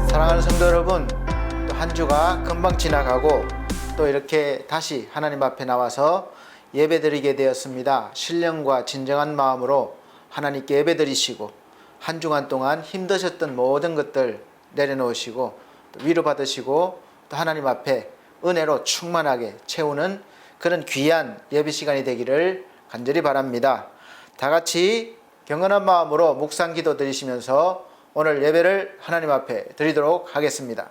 사랑하는 성도 여러분, 또 한 주가 금방 지나가고 또 이렇게 다시 하나님 앞에 나와서 예배드리게 되었습니다. 신령과 진정한 마음으로 하나님께 예배드리시고 한 주간 동안 힘드셨던 모든 것들 내려놓으시고 또 위로받으시고 또 하나님 앞에 은혜로 충만하게 채우는 그런 귀한 예배 시간이 되기를 간절히 바랍니다. 다 같이 경건한 마음으로 묵상 기도 드리시면서 오늘 예배를 하나님 앞에 드리도록 하겠습니다.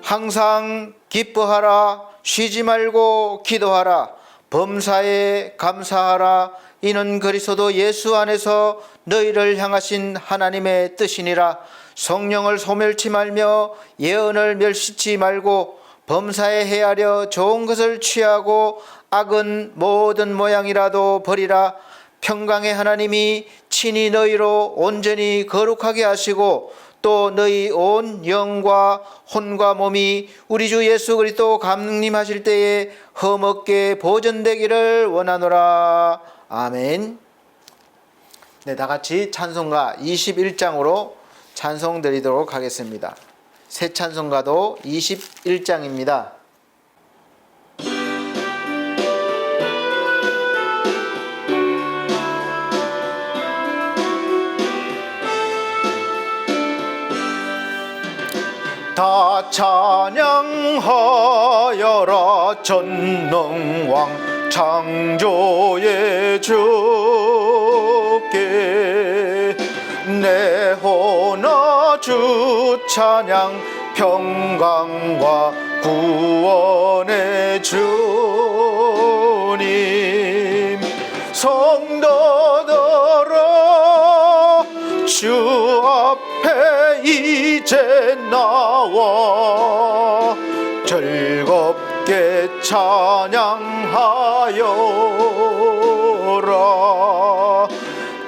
항상 기뻐하라. 쉬지 말고 기도하라. 범사에 감사하라. 이는 그리스도 예수 안에서 너희를 향하신 하나님의 뜻이니라. 성령을 소멸치 말며 예언을 멸시치 말고 범사에 헤아려 좋은 것을 취하고 악은 모든 모양이라도 버리라. 평강의 하나님이 친히 너희로 온전히 거룩하게 하시고 또 너희 온 영과 혼과 몸이 우리 주 예수 그리스도 강림하실 때에 흠없게 보존되기를 원하노라. 아멘. 네, 다 같이 찬송가 21장으로 찬송 드리도록 하겠습니다. 새 찬송가도 21장입니다. 다 찬양하여라. 전능왕 창조의 주께 내 혼아 주 찬양. 평강과 구원의 주님. 성도들아 주 앞에 이제 나와 즐겁게 찬양하여라.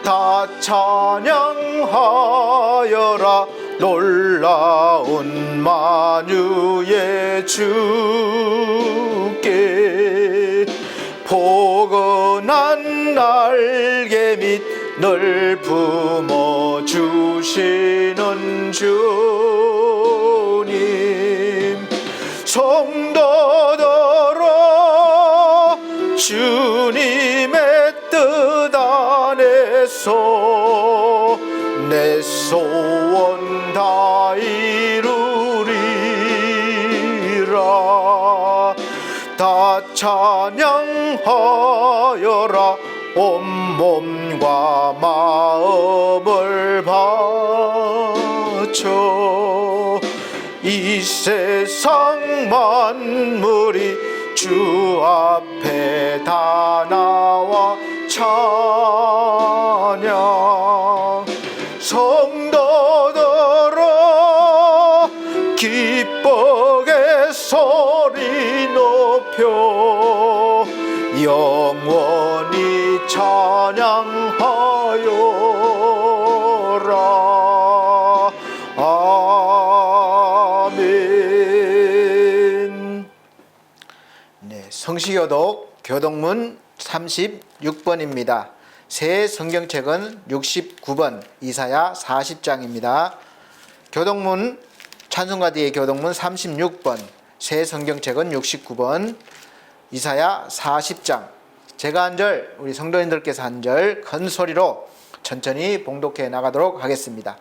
다 찬양하여라. 놀라운 만유의 주께 포근한 날개 및 널 품어 주시는 주님. 성도들아 주님의 뜻 안에서 내 소원 다 이루리라. 다 찬양하여라. 온몸과 마음을 바쳐 이 세상 만물이 주 앞에 다 나와 찬양. 성도들아 기쁘게 소리 높여 영원히 찬양하여라. 아멘. 네, 성시교독 교독문 36번입니다. 새 성경책은 69번, 이사야 40장입니다. 교독문, 찬송가 뒤에 교독문 36번, 새 성경책은 69번, 이사야 40장. 제가 한 절, 우리 성도님들께서 한 절 큰 소리로 천천히 봉독해 나가도록 하겠습니다.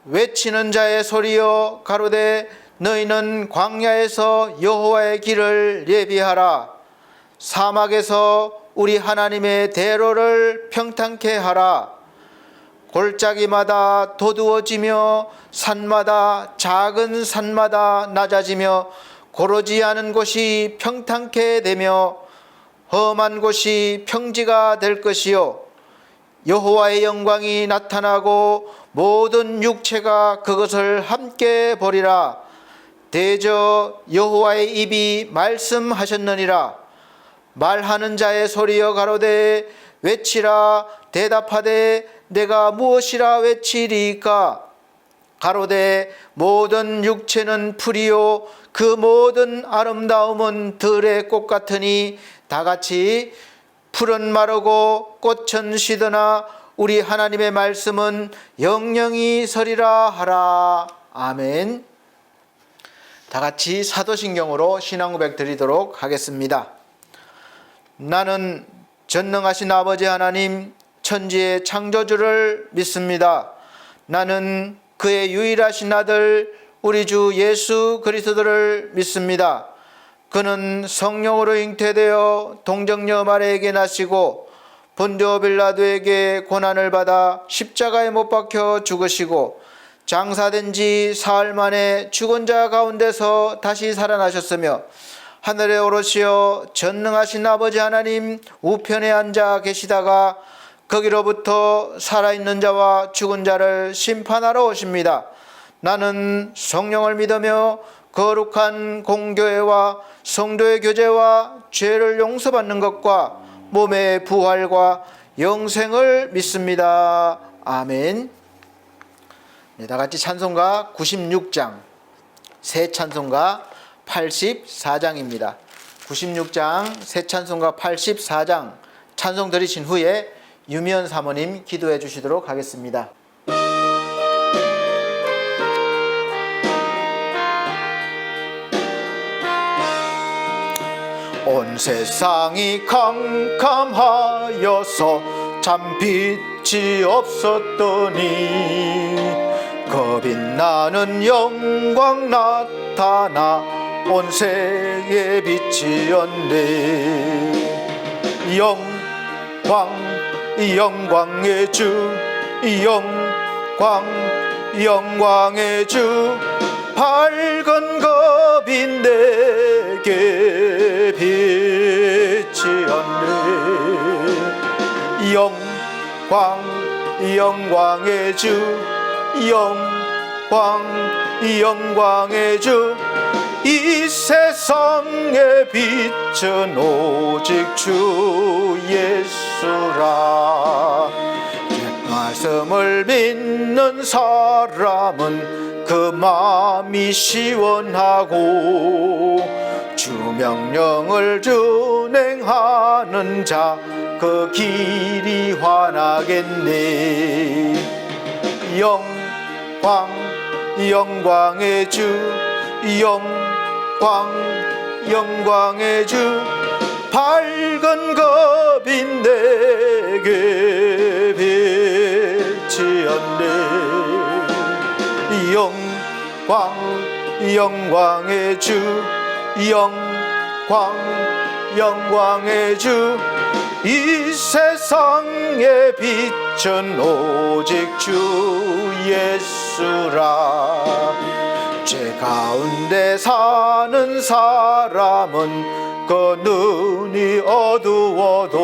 외치는 자의 소리여 가로되 너희는 광야에서 여호와의 길을 예비하라. 사막에서 우리 하나님의 대로를 평탄케 하라. 골짜기마다 도두어지며 산마다 작은 산마다 낮아지며 고르지 않은 곳이 평탄케 되며 험한 곳이 평지가 될 것이요 여호와의 영광이 나타나고 모든 육체가 그것을 함께 보리라. 대저 여호와의 입이 말씀하셨느니라. 말하는 자의 소리여 가로되 외치라. 대답하되 내가 무엇이라 외치리까? 가로되 모든 육체는 풀이요 그 모든 아름다움은 들의 꽃 같으니 다같이 풀은 마르고 꽃은 시드나 우리 하나님의 말씀은 영영이 서리라 하라. 아멘. 다같이 사도신경으로 신앙 고백 드리도록 하겠습니다. 나는 전능하신 아버지 하나님 천지의 창조주를 믿습니다. 나는 그의 유일하신 아들 우리 주 예수 그리스도를 믿습니다. 그는 성령으로 잉태되어 동정녀 마리아에게 나시고 본디오 빌라도에게 고난을 받아 십자가에 못 박혀 죽으시고 장사된 지 사흘 만에 죽은 자 가운데서 다시 살아나셨으며 하늘에 오르시어 전능하신 아버지 하나님 우편에 앉아 계시다가 거기로부터 살아있는 자와 죽은 자를 심판하러 오십니다. 나는 성령을 믿으며 거룩한 공교회와 성도의 교제와 죄를 용서받는 것과 몸의 부활과 영생을 믿습니다. 아멘. 네, 다같이 찬송가 96장 새 찬송가 84장입니다. 96장 새 찬송가 84장 찬송 들으신 후에 유미연 사모님 기도해 주시도록 하겠습니다. 온 세상이 캄캄하여서 참 빛이 없었더니 그 빛나는 영광 나타나 온 세계에 비치었네. 영광의 주 영광의 주 밝은 겁이 내게 비치었네. 영광의 주 영광의 주 이 세상의 빛은 오직 주 예수라. 말씀을 믿는 사람은 그 마음이 시원하고 주 명령을 준행하는 자 그 길이 환하겠네. 영광의 주 영광의 주 밝은 겁이 내게 비치었네. 영광의 주 영광의 주 이 세상의 빛은 오직 주 예수라. 죄 가운데 사는 사람은 그 눈이 어두워도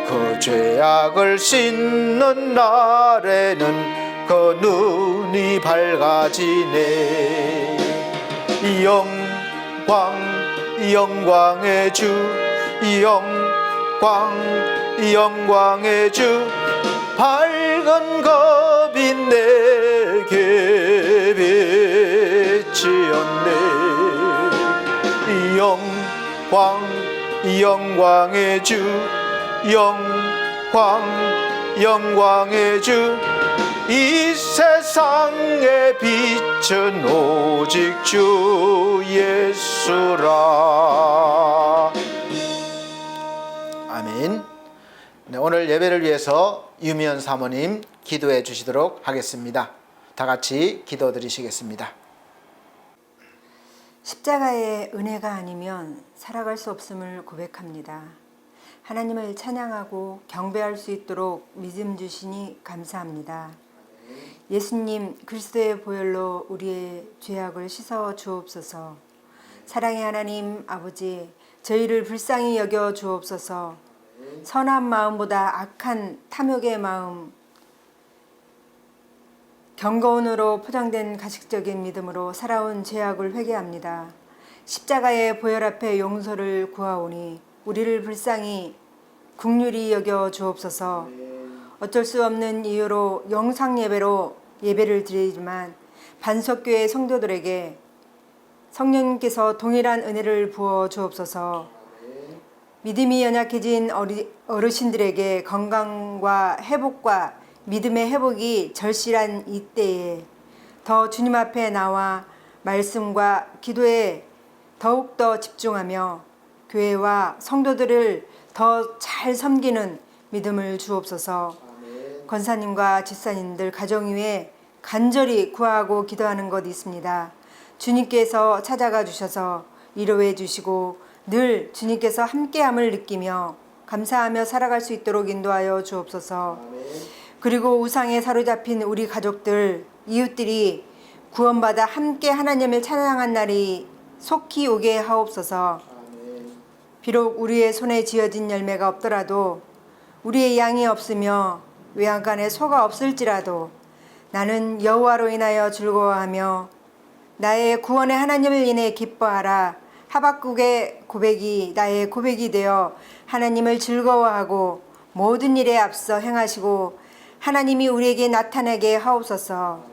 그 죄악을 씻는 날에는 그 눈이 밝아지네. 영광의 주 영광의 주 밝은 겁이 내게 비치었네. 영광의 주 영광의 주 이 세상의 빛은 오직 주 예수라. 아멘. 네, 오늘 예배를 위해서 유미연 사모님 기도해 주시도록 하겠습니다. 다 같이 기도 드리시겠습니다. 십자가의 은혜가 아니면 살아갈 수 없음을 고백합니다. 하나님을 찬양하고 경배할 수 있도록 믿음 주시니 감사합니다. 예수님 그리스도의 보혈로 우리의 죄악을 씻어 주옵소서. 사랑의 하나님 아버지, 저희를 불쌍히 여겨 주옵소서. 선한 마음보다 악한 탐욕의 마음, 경건으로 포장된 가식적인 믿음으로 살아온 죄악을 회개합니다. 십자가의 보혈 앞에 용서를 구하오니 우리를 불쌍히 긍휼히 여겨 주옵소서. 어쩔 수 없는 이유로 영상 예배로 예배를 드리지만 반석교회 성도들에게 성령님께서 동일한 은혜를 부어 주옵소서. 믿음이 연약해진 어르신들에게 건강과 회복과 믿음의 회복이 절실한 이때에 더 주님 앞에 나와 말씀과 기도에 더욱더 집중하며 교회와 성도들을 더 잘 섬기는 믿음을 주옵소서. 권사님과 집사님들 가정 위에 간절히 구하고 기도하는 것 있습니다. 주님께서 찾아가 주셔서 위로해 주시고 늘 주님께서 함께함을 느끼며 감사하며 살아갈 수 있도록 인도하여 주옵소서. 그리고 우상에 사로잡힌 우리 가족들, 이웃들이 구원받아 함께 하나님을 찬양한 날이 속히 오게 하옵소서. 비록 우리의 손에 쥐어진 열매가 없더라도 우리의 양이 없으며 외양간에 소가 없을지라도 나는 여호와로 인하여 즐거워하며 나의 구원의 하나님을 인해 기뻐하라. 하박국의 고백이 나의 고백이 되어 하나님을 즐거워하고 모든 일에 앞서 행하시고 하나님이 우리에게 나타나게 하옵소서.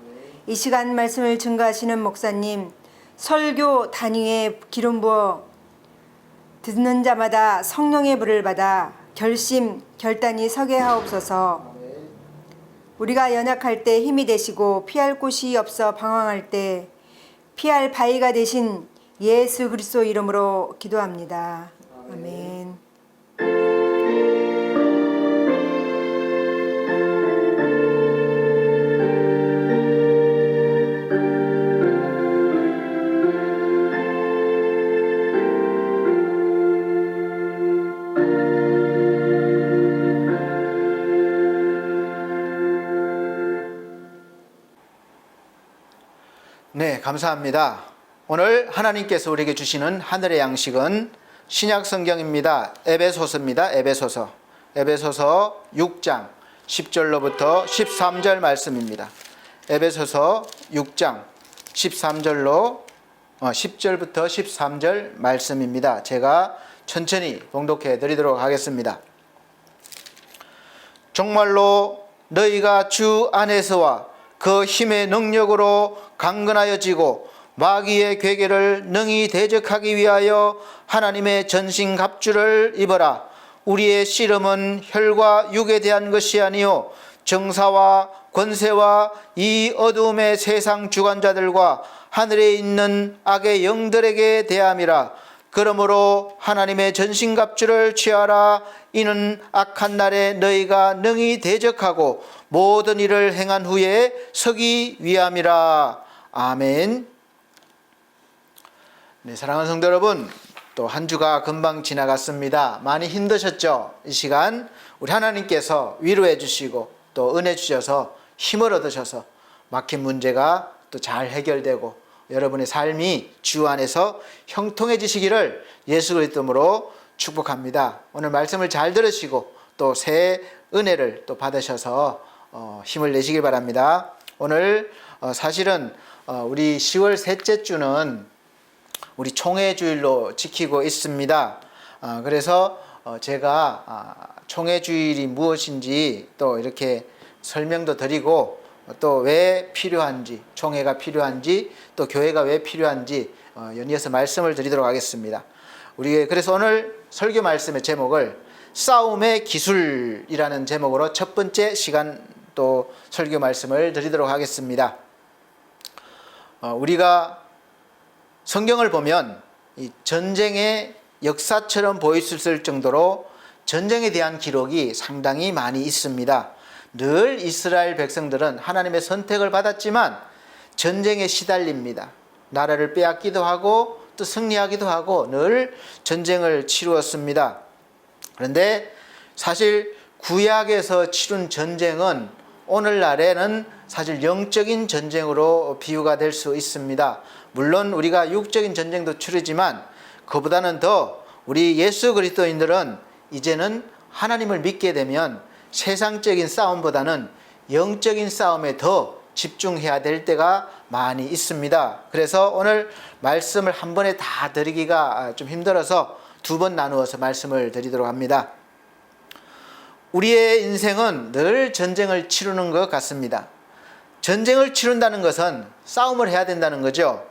이 시간 말씀을 증거하시는 목사님, 설교 단위에 기름 부어 듣는 자마다 성령의 불을 받아 결단이 서게 하옵소서. 우리가 연약할 때 힘이 되시고 피할 곳이 없어 방황할 때 피할 바위가 되신 예수 그리스도 이름으로 기도합니다. 아멘. 네, 감사합니다. 오늘 하나님께서 우리에게 주시는 하늘의 양식은 신약 성경입니다. 에베소서입니다. 에베소서 6장 10절로부터 13절 말씀입니다. 에베소서 6장 10절부터 13절 말씀입니다. 제가 천천히 봉독해 드리도록 하겠습니다. 정말로 너희가 주 안에서와 그 힘의 능력으로 강건하여지고 마귀의 괴계를 능히 대적하기 위하여 하나님의 전신갑주를 입어라. 우리의 씨름은 혈과 육에 대한 것이 아니요 정사와 권세와 이 어두움의 세상 주관자들과 하늘에 있는 악의 영들에게 대함이라. 그러므로 하나님의 전신갑주를 취하라. 이는 악한 날에 너희가 능히 대적하고 모든 일을 행한 후에 서기 위함이라. 아멘. 네, 사랑하는 성도 여러분, 또 한 주가 금방 지나갔습니다. 많이 힘드셨죠? 이 시간 우리 하나님께서 위로해 주시고 또 은혜 주셔서 힘을 얻으셔서 막힌 문제가 또 잘 해결되고 여러분의 삶이 주 안에서 형통해지시기를 예수 그리스도로 축복합니다. 오늘 말씀을 잘 들으시고 또 새 은혜를 또 받으셔서 힘을 내시길 바랍니다. 오늘 사실은 우리 10월 셋째 주는 우리 총회주일로 지키고 있습니다. 그래서 제가 총회주일이 무엇인지 또 이렇게 설명도 드리고 또 왜 필요한지, 총회가 필요한지, 또 교회가 왜 필요한지 연이어서 말씀을 드리도록 하겠습니다. 우리 그래서 오늘 설교 말씀의 제목을 싸움의 기술이라는 제목으로 첫 번째 시간 또 설교 말씀을 드리도록 하겠습니다. 우리가 성경을 보면 이 전쟁의 역사처럼 보일 수 있을 정도로 전쟁에 대한 기록이 상당히 많이 있습니다. 늘 이스라엘 백성들은 하나님의 선택을 받았지만 전쟁에 시달립니다. 나라를 빼앗기도 하고 또 승리하기도 하고 늘 전쟁을 치루었습니다. 그런데 사실 구약에서 치룬 전쟁은 오늘날에는 사실 영적인 전쟁으로 비유가 될 수 있습니다. 물론 우리가 육적인 전쟁도 치르지만 그보다는 더 우리 예수 그리스도인들은 이제는 하나님을 믿게 되면 세상적인 싸움보다는 영적인 싸움에 더 집중해야 될 때가 많이 있습니다. 그래서 오늘 말씀을 한 번에 다 드리기가 좀 힘들어서 두 번 나누어서 말씀을 드리도록 합니다. 우리의 인생은 늘 전쟁을 치르는 것 같습니다. 전쟁을 치른다는 것은 싸움을 해야 된다는 거죠.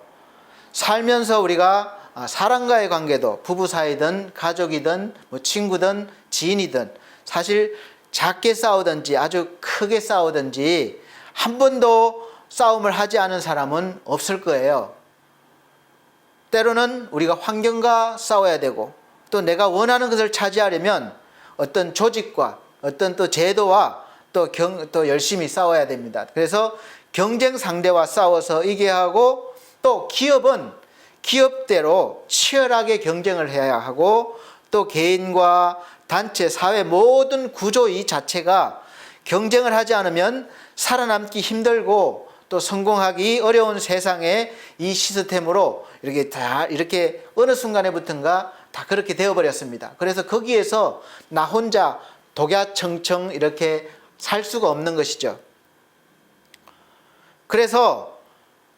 살면서 우리가 사람과의 관계도 부부 사이든 가족이든 뭐 친구든 지인이든 사실 작게 싸우든지 아주 크게 싸우든지 한 번도 싸움을 하지 않은 사람은 없을 거예요. 때로는 우리가 환경과 싸워야 되고 또 내가 원하는 것을 차지하려면 어떤 조직과 어떤 또 제도와 또 열심히 싸워야 됩니다. 그래서 경쟁 상대와 싸워서 이겨야 하고 또 기업은 기업대로 치열하게 경쟁을 해야 하고 또 개인과 단체, 사회 모든 구조 이 자체가 경쟁을 하지 않으면 살아남기 힘들고 또 성공하기 어려운 세상에 이 시스템으로 이렇게 어느 순간에부턴가 다 그렇게 되어버렸습니다. 그래서 거기에서 나 혼자 독야청청 이렇게 살 수가 없는 것이죠. 그래서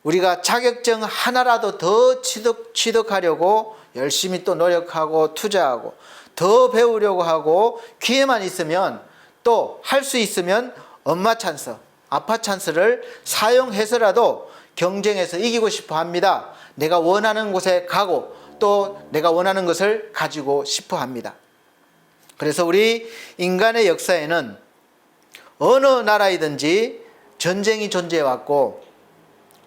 우리가 자격증 하나라도 더 취득하려고 열심히 또 노력하고 투자하고 더 배우려고 하고 기회만 있으면 또 할 수 있으면 엄마 찬스, 아빠 찬스를 사용해서라도 경쟁에서 이기고 싶어 합니다. 내가 원하는 곳에 가고 또 내가 원하는 것을 가지고 싶어 합니다. 그래서 우리 인간의 역사에는 어느 나라이든지 전쟁이 존재해 왔고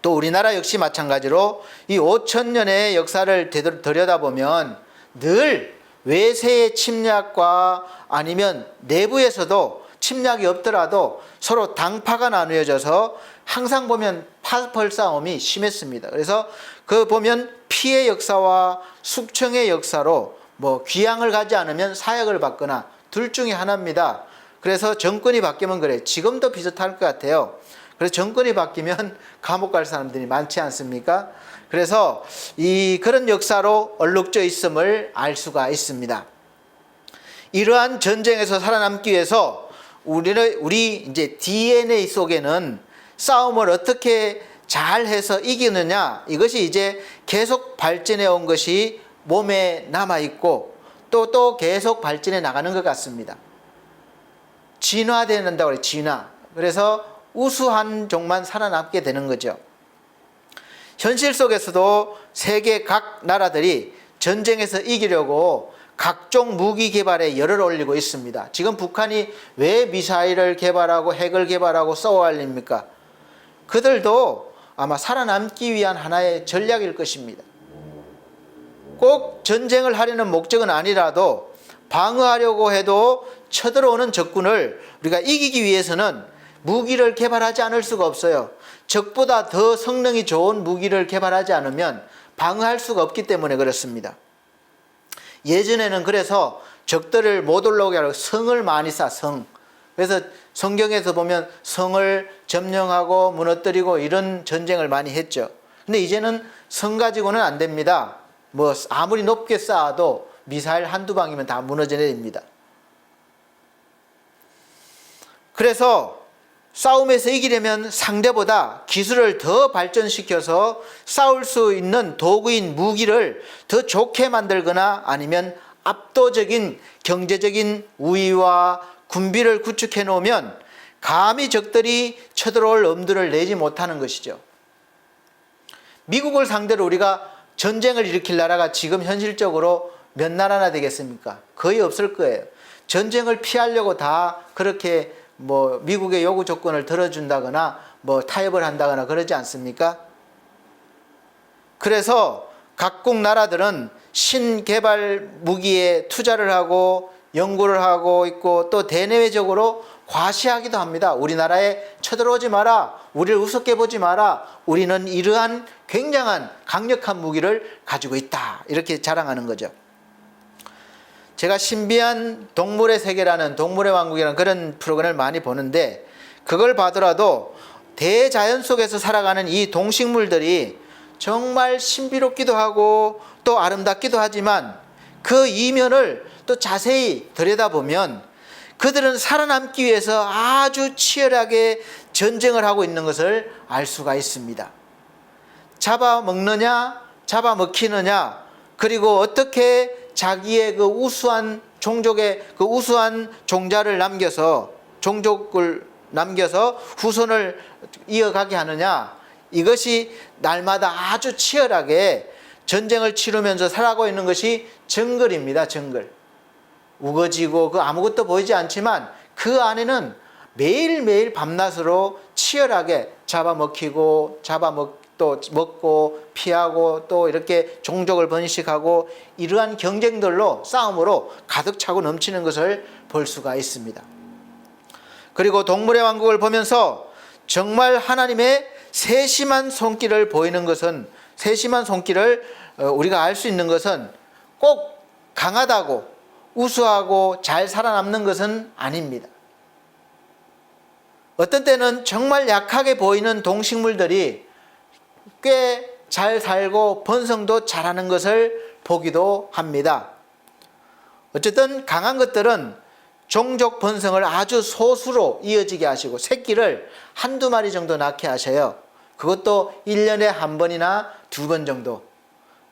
또 우리나라 역시 마찬가지로 이 5,000년의 역사를 들여다보면 늘 외세의 침략과 아니면 내부에서도 침략이 없더라도 서로 당파가 나누어져서 항상 보면 파벌 싸움이 심했습니다. 그래서 그 보면 피의 역사와 숙청의 역사로 뭐 귀양을 가지 않으면 사약을 받거나 둘 중에 하나입니다. 그래서 정권이 바뀌면 그래. 지금도 비슷할 것 같아요. 그래서 정권이 바뀌면 감옥 갈 사람들이 많지 않습니까? 그래서 그런 역사로 얼룩져 있음을 알 수가 있습니다. 이러한 전쟁에서 살아남기 위해서 우리 이제 DNA 속에는 싸움을 어떻게 잘 해서 이기느냐, 이것이 이제 계속 발전해 온 것이 몸에 남아 있고 또 계속 발전해 나가는 것 같습니다. 진화된다고 그래요. 진화. 그래서 우수한 종만 살아남게 되는 거죠. 현실 속에서도 세계 각 나라들이 전쟁에서 이기려고 각종 무기 개발에 열을 올리고 있습니다. 지금 북한이 왜 미사일을 개발하고 핵을 개발하고 쏘아올립니까? 그들도 아마 살아남기 위한 하나의 전략일 것입니다. 꼭 전쟁을 하려는 목적은 아니라도 방어하려고 해도 쳐들어오는 적군을 우리가 이기기 위해서는 무기를 개발하지 않을 수가 없어요. 적보다 더 성능이 좋은 무기를 개발하지 않으면 방어할 수가 없기 때문에 그렇습니다. 예전에는 그래서 적들을 못 올라오게 하려고 성을 많이 쌓아, 성. 그래서 성경에서 보면 성을 점령하고 무너뜨리고 이런 전쟁을 많이 했죠. 근데 이제는 성 가지고는 안 됩니다. 뭐 아무리 높게 쌓아도 미사일 한두 방이면 다 무너져 내립니다. 그래서 싸움에서 이기려면 상대보다 기술을 더 발전시켜서 싸울 수 있는 도구인 무기를 더 좋게 만들거나 아니면 압도적인 경제적인 우위와 군비를 구축해 놓으면 감히 적들이 쳐들어올 엄두를 내지 못하는 것이죠. 미국을 상대로 우리가 전쟁을 일으킬 나라가 지금 현실적으로 몇 나라나 되겠습니까? 거의 없을 거예요. 전쟁을 피하려고 다 그렇게 뭐 미국의 요구 조건을 들어준다거나 뭐 타협을 한다거나 그러지 않습니까? 그래서 각국 나라들은 신개발 무기에 투자를 하고 연구를 하고 있고 또 대내외적으로 과시하기도 합니다. 우리나라에 쳐들어오지 마라, 우리를 우습게 보지 마라, 우리는 이러한 굉장한 강력한 무기를 가지고 있다, 이렇게 자랑하는 거죠. 제가 신비한 동물의 세계라는 동물의 왕국이라는 그런 프로그램을 많이 보는데 그걸 봐더라도 대자연 속에서 살아가는 이 동식물들이 정말 신비롭기도 하고 또 아름답기도 하지만 그 이면을 또 자세히 들여다보면 그들은 살아남기 위해서 아주 치열하게 전쟁을 하고 있는 것을 알 수가 있습니다. 잡아먹느냐, 잡아먹히느냐, 그리고 어떻게 자기의 그 우수한 종족의 그 우수한 종자를 남겨서 종족을 남겨서 후손을 이어가게 하느냐, 이것이 날마다 아주 치열하게 전쟁을 치르면서 살아가고 있는 것이 정글입니다. 정글. 우거지고 그 아무것도 보이지 않지만 그 안에는 매일매일 밤낮으로 치열하게 잡아먹히고 또 먹고 피하고 또 이렇게 종족을 번식하고 이러한 경쟁들로 싸움으로 가득 차고 넘치는 것을 볼 수가 있습니다. 그리고 동물의 왕국을 보면서 정말 하나님의 세심한 손길을 보이는 것은, 세심한 손길을 우리가 알 수 있는 것은 꼭 강하다고 우수하고 잘 살아남는 것은 아닙니다. 어떤 때는 정말 약하게 보이는 동식물들이 꽤 잘 살고 번성도 잘하는 것을 보기도 합니다. 어쨌든 강한 것들은 종족 번성을 아주 소수로 이어지게 하시고 새끼를 한두 마리 정도 낳게 하셔요. 그것도 1년에 한 번이나 두 번 정도.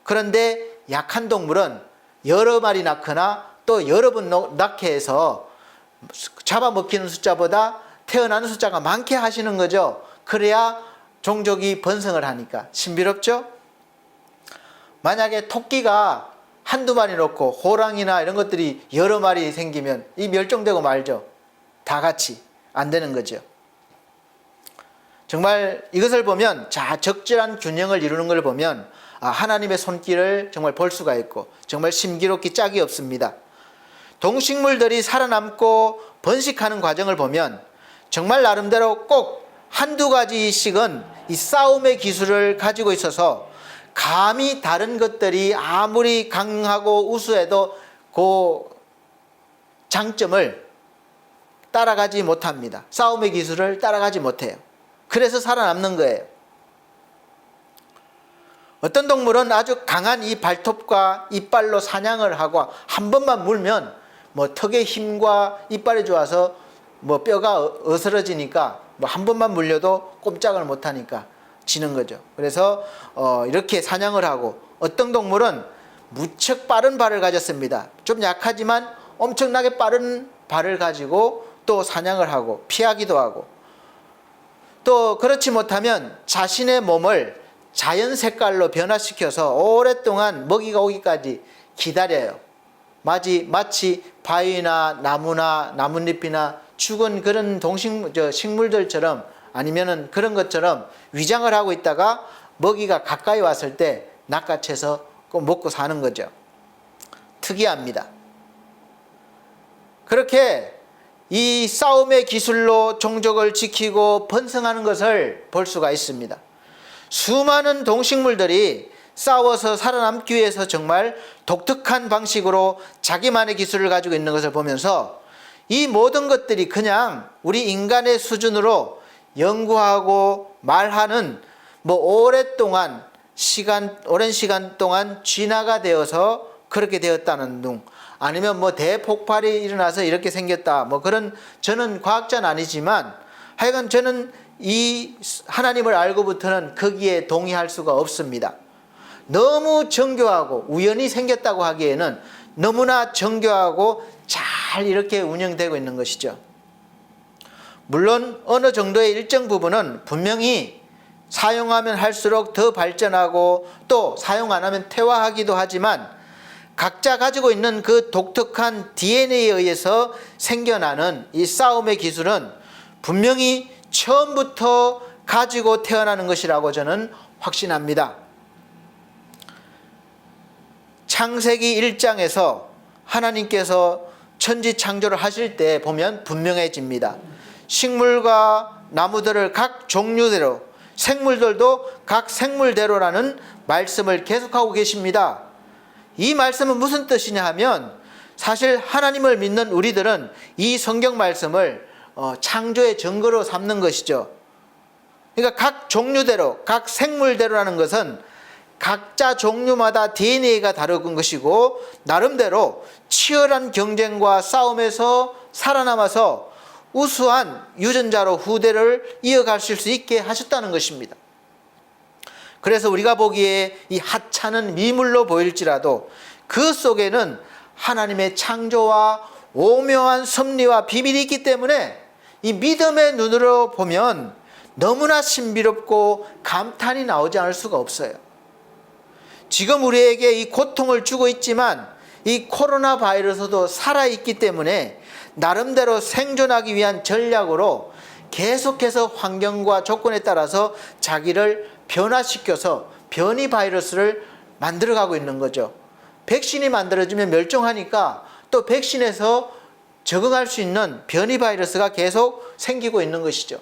그런데 약한 동물은 여러 마리 낳거나 또 여러 번 낳게 해서 잡아먹히는 숫자보다 태어나는 숫자가 많게 하시는 거죠. 그래야 종족이 번성을 하니까. 신비롭죠? 만약에 토끼가 한두 마리 놓고 호랑이나 이런 것들이 여러 마리 생기면 이 멸종되고 말죠. 다 같이 안 되는 거죠. 정말 이것을 보면 적절한 균형을 이루는 걸 보면 하나님의 손길을 정말 볼 수가 있고 정말 신기롭기 짝이 없습니다. 동식물들이 살아남고 번식하는 과정을 보면 정말 나름대로 꼭 한두 가지씩은 이 싸움의 기술을 가지고 있어서 감히 다른 것들이 아무리 강하고 우수해도 그 장점을 따라가지 못합니다. 싸움의 기술을 따라가지 못해요. 그래서 살아남는 거예요. 어떤 동물은 아주 강한 이 발톱과 이빨로 사냥을 하고 한 번만 물면 뭐 턱의 힘과 이빨이 좋아서 뭐 뼈가 어스러지니까 뭐 한 번만 물려도 꼼짝을 못하니까 지는 거죠. 그래서 이렇게 사냥을 하고, 어떤 동물은 무척 빠른 발을 가졌습니다. 좀 약하지만 엄청나게 빠른 발을 가지고 또 사냥을 하고 피하기도 하고, 또 그렇지 못하면 자신의 몸을 자연 색깔로 변화시켜서 오랫동안 먹이가 오기까지 기다려요. 마치 바위나 나무나 나뭇잎이나 죽은 그런 식물들처럼, 아니면은 그런 것처럼 위장을 하고 있다가 먹이가 가까이 왔을 때 낚아채서 꼭 먹고 사는 거죠. 특이합니다. 그렇게 이 싸움의 기술로 종족을 지키고 번성하는 것을 볼 수가 있습니다. 수많은 동식물들이 싸워서 살아남기 위해서 정말 독특한 방식으로 자기만의 기술을 가지고 있는 것을 보면서 이 모든 것들이 그냥 우리 인간의 수준으로 연구하고 말하는 오랫동안 오랜 시간 동안 진화가 되어서 그렇게 되었다는 둥, 아니면 대폭발이 일어나서 이렇게 생겼다, 그런, 저는 과학자는 아니지만 하여간 저는 이 하나님을 알고부터는 거기에 동의할 수가 없습니다. 너무 정교하고 우연히 생겼다고 하기에는 너무나 정교하고 잘 이렇게 운영되고 있는 것이죠. 물론 어느 정도의 일정 부분은 분명히 사용하면 할수록 더 발전하고 또 사용 안 하면 퇴화하기도 하지만, 각자 가지고 있는 그 독특한 DNA에 의해서 생겨나는 이 싸움의 기술은 분명히 처음부터 가지고 태어나는 것이라고 저는 확신합니다. 창세기 1장에서 하나님께서 천지 창조를 하실 때 보면 분명해집니다. 식물과 나무들을 각 종류대로, 생물들도 각 생물대로라는 말씀을 계속하고 계십니다. 이 말씀은 무슨 뜻이냐 하면, 사실 하나님을 믿는 우리들은 이 성경 말씀을 창조의 증거로 삼는 것이죠. 그러니까 각 종류대로, 각 생물대로라는 것은 각자 종류마다 DNA가 다른 것이고 나름대로 치열한 경쟁과 싸움에서 살아남아서 우수한 유전자로 후대를 이어가실 수 있게 하셨다는 것입니다. 그래서 우리가 보기에 이 하찮은 미물로 보일지라도 그 속에는 하나님의 창조와 오묘한 섭리와 비밀이 있기 때문에 이 믿음의 눈으로 보면 너무나 신비롭고 감탄이 나오지 않을 수가 없어요. 지금 우리에게 이 고통을 주고 있지만 이 코로나 바이러스도 살아있기 때문에 나름대로 생존하기 위한 전략으로 계속해서 환경과 조건에 따라서 자기를 변화시켜서 변이 바이러스를 만들어가고 있는 거죠. 백신이 만들어지면 멸종하니까 또 백신에서 적응할 수 있는 변이 바이러스가 계속 생기고 있는 것이죠.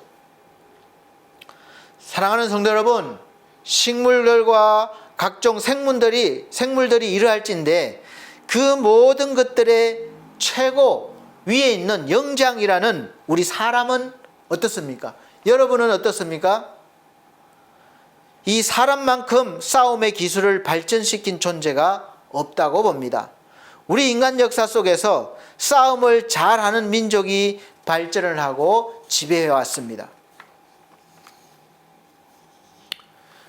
사랑하는 성도 여러분, 식물들과 각종 생물들이 이러할진데 그 모든 것들의 최고 위에 있는 영장이라는 우리 사람은 어떻습니까? 여러분은 어떻습니까? 이 사람만큼 싸움의 기술을 발전시킨 존재가 없다고 봅니다. 우리 인간 역사 속에서 싸움을 잘하는 민족이 발전을 하고 지배해 왔습니다.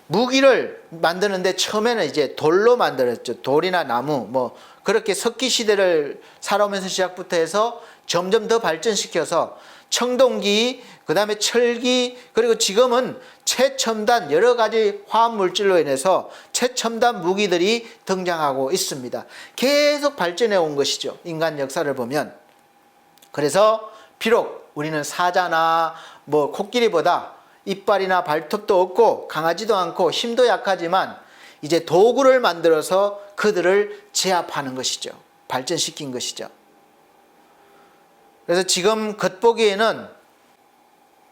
무기를 만드는데 처음에는 이제 돌로 만들었죠. 돌이나 나무, 그렇게 석기 시대를 살아오면서 시작부터 해서 점점 더 발전시켜서 청동기, 그 다음에 철기, 그리고 지금은 최첨단 여러 가지 화학 물질로 인해서 최첨단 무기들이 등장하고 있습니다. 계속 발전해 온 것이죠. 인간 역사를 보면. 그래서 비록 우리는 사자나 코끼리보다 이빨이나 발톱도 없고 강하지도 않고 힘도 약하지만 이제 도구를 만들어서 그들을 제압하는 것이죠. 발전시킨 것이죠. 그래서 지금 겉보기에는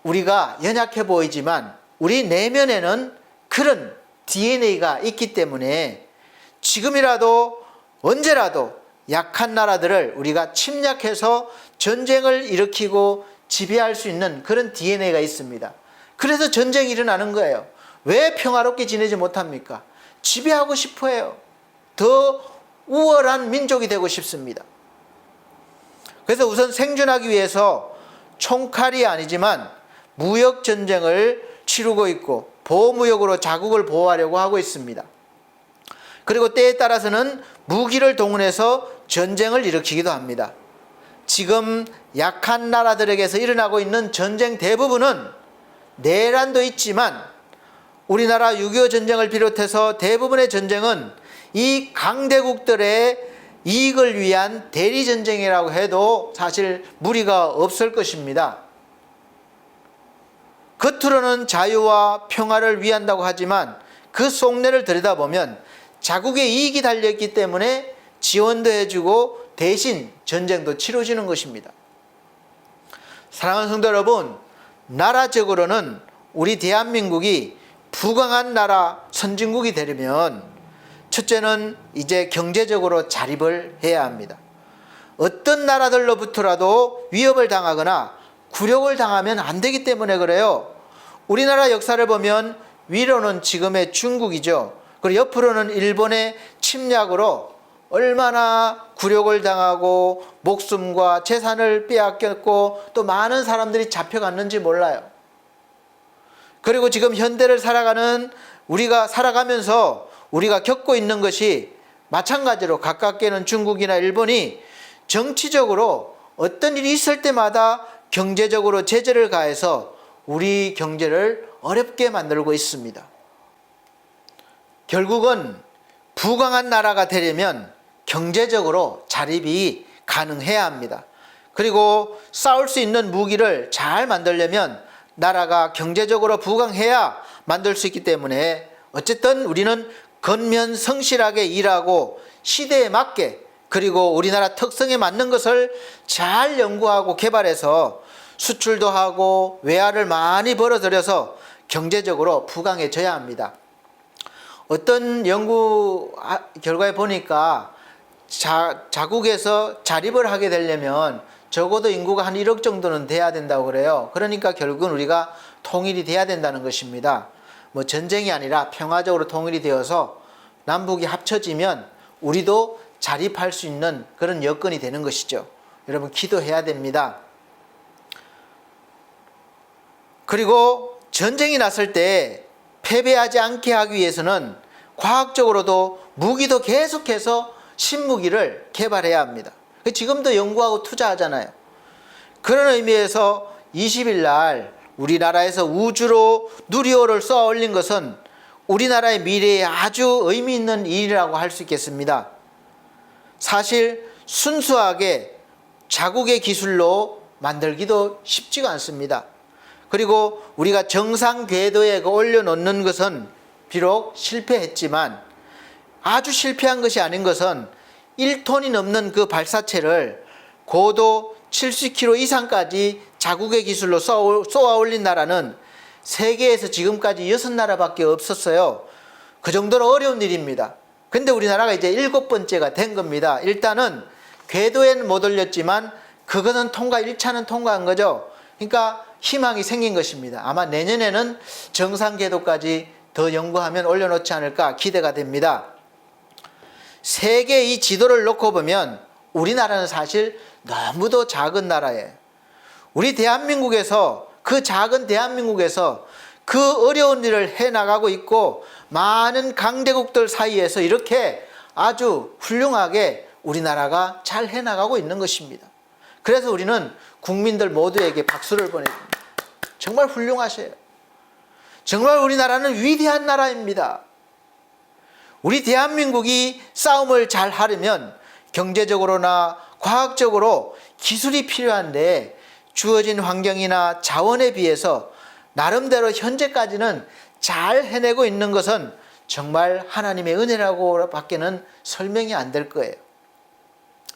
우리가 연약해 보이지만 우리 내면에는 그런 DNA가 있기 때문에 지금이라도 언제라도 약한 나라들을 우리가 침략해서 전쟁을 일으키고 지배할 수 있는 그런 DNA가 있습니다. 그래서 전쟁이 일어나는 거예요. 왜 평화롭게 지내지 못합니까? 지배하고 싶어 해요. 더 우월한 민족이 되고 싶습니다. 그래서 우선 생존하기 위해서 총칼이 아니지만 무역 전쟁을 치르고 있고 보호무역으로 자국을 보호하려고 하고 있습니다. 그리고 때에 따라서는 무기를 동원해서 전쟁을 일으키기도 합니다. 지금 약한 나라들에게서 일어나고 있는 전쟁 대부분은 내란도 있지만 우리나라 6.25 전쟁을 비롯해서 대부분의 전쟁은 이 강대국들의 이익을 위한 대리전쟁이라고 해도 사실 무리가 없을 것입니다. 겉으로는 자유와 평화를 위한다고 하지만 그 속내를 들여다보면 자국의 이익이 달려있기 때문에 지원도 해주고 대신 전쟁도 치러지는 것입니다. 사랑하는 성도 여러분, 나라적으로는 우리 대한민국이 부강한 나라 선진국이 되려면 첫째는 이제 경제적으로 자립을 해야 합니다. 어떤 나라들로부터라도 위협을 당하거나 굴욕을 당하면 안 되기 때문에 그래요. 우리나라 역사를 보면 위로는 지금의 중국이죠. 그리고 옆으로는 일본의 침략으로 얼마나 굴욕을 당하고 목숨과 재산을 빼앗겼고 또 많은 사람들이 잡혀갔는지 몰라요. 그리고 지금 현대를 살아가는 우리가 살아가면서 우리가 겪고 있는 것이 마찬가지로 가깝게는 중국이나 일본이 정치적으로 어떤 일이 있을 때마다 경제적으로 제재를 가해서 우리 경제를 어렵게 만들고 있습니다. 결국은 부강한 나라가 되려면 경제적으로 자립이 가능해야 합니다. 그리고 싸울 수 있는 무기를 잘 만들려면 나라가 경제적으로 부강해야 만들 수 있기 때문에 어쨌든 우리는 겉면 성실하게 일하고 시대에 맞게 그리고 우리나라 특성에 맞는 것을 잘 연구하고 개발해서 수출도 하고 외화를 많이 벌어들여서 경제적으로 부강해져야 합니다. 어떤 연구 결과에 보니까 자국에서 자립을 하게 되려면 적어도 인구가 한 1억 정도는 돼야 된다고 그래요. 그러니까 결국은 우리가 통일이 돼야 된다는 것입니다. 전쟁이 아니라 평화적으로 통일이 되어서 남북이 합쳐지면 우리도 자립할 수 있는 그런 여건이 되는 것이죠. 여러분 기도해야 됩니다. 그리고 전쟁이 났을 때 패배하지 않게 하기 위해서는 과학적으로도 무기도 계속해서 신무기를 개발해야 합니다. 지금도 연구하고 투자하잖아요. 그런 의미에서 20일 날 우리나라에서 우주로 누리호를 쏘아 올린 것은 우리나라의 미래에 아주 의미 있는 일이라고 할 수 있겠습니다. 사실 순수하게 자국의 기술로 만들기도 쉽지가 않습니다. 그리고 우리가 정상 궤도에 올려놓는 것은 비록 실패했지만 아주 실패한 것이 아닌 것은 1톤이 넘는 그 발사체를 고도 70km 이상까지 자국의 기술로 쏘아 올린 나라는 세계에서 지금까지 6나라밖에 없었어요. 그 정도로 어려운 일입니다. 근데 우리나라가 이제 7번째가 된 겁니다. 일단은 궤도에는 못 올렸지만 그거는 1차는 통과한 거죠. 그러니까 희망이 생긴 것입니다. 아마 내년에는 정상 궤도까지 더 연구하면 올려놓지 않을까 기대가 됩니다. 세계 이 지도를 놓고 보면 우리나라는 사실 너무도 작은 나라예요. 우리 대한민국에서 그 작은 대한민국에서 그 어려운 일을 해나가고 있고 많은 강대국들 사이에서 이렇게 아주 훌륭하게 우리나라가 잘 해나가고 있는 것입니다. 그래서 우리는 국민들 모두에게 박수를 보내줍니다. 정말 훌륭하셔요. 정말 우리나라는 위대한 나라입니다. 우리 대한민국이 싸움을 잘 하려면 경제적으로나 과학적으로 기술이 필요한데 주어진 환경이나 자원에 비해서 나름대로 현재까지는 잘 해내고 있는 것은 정말 하나님의 은혜라고 밖에는 설명이 안 될 거예요.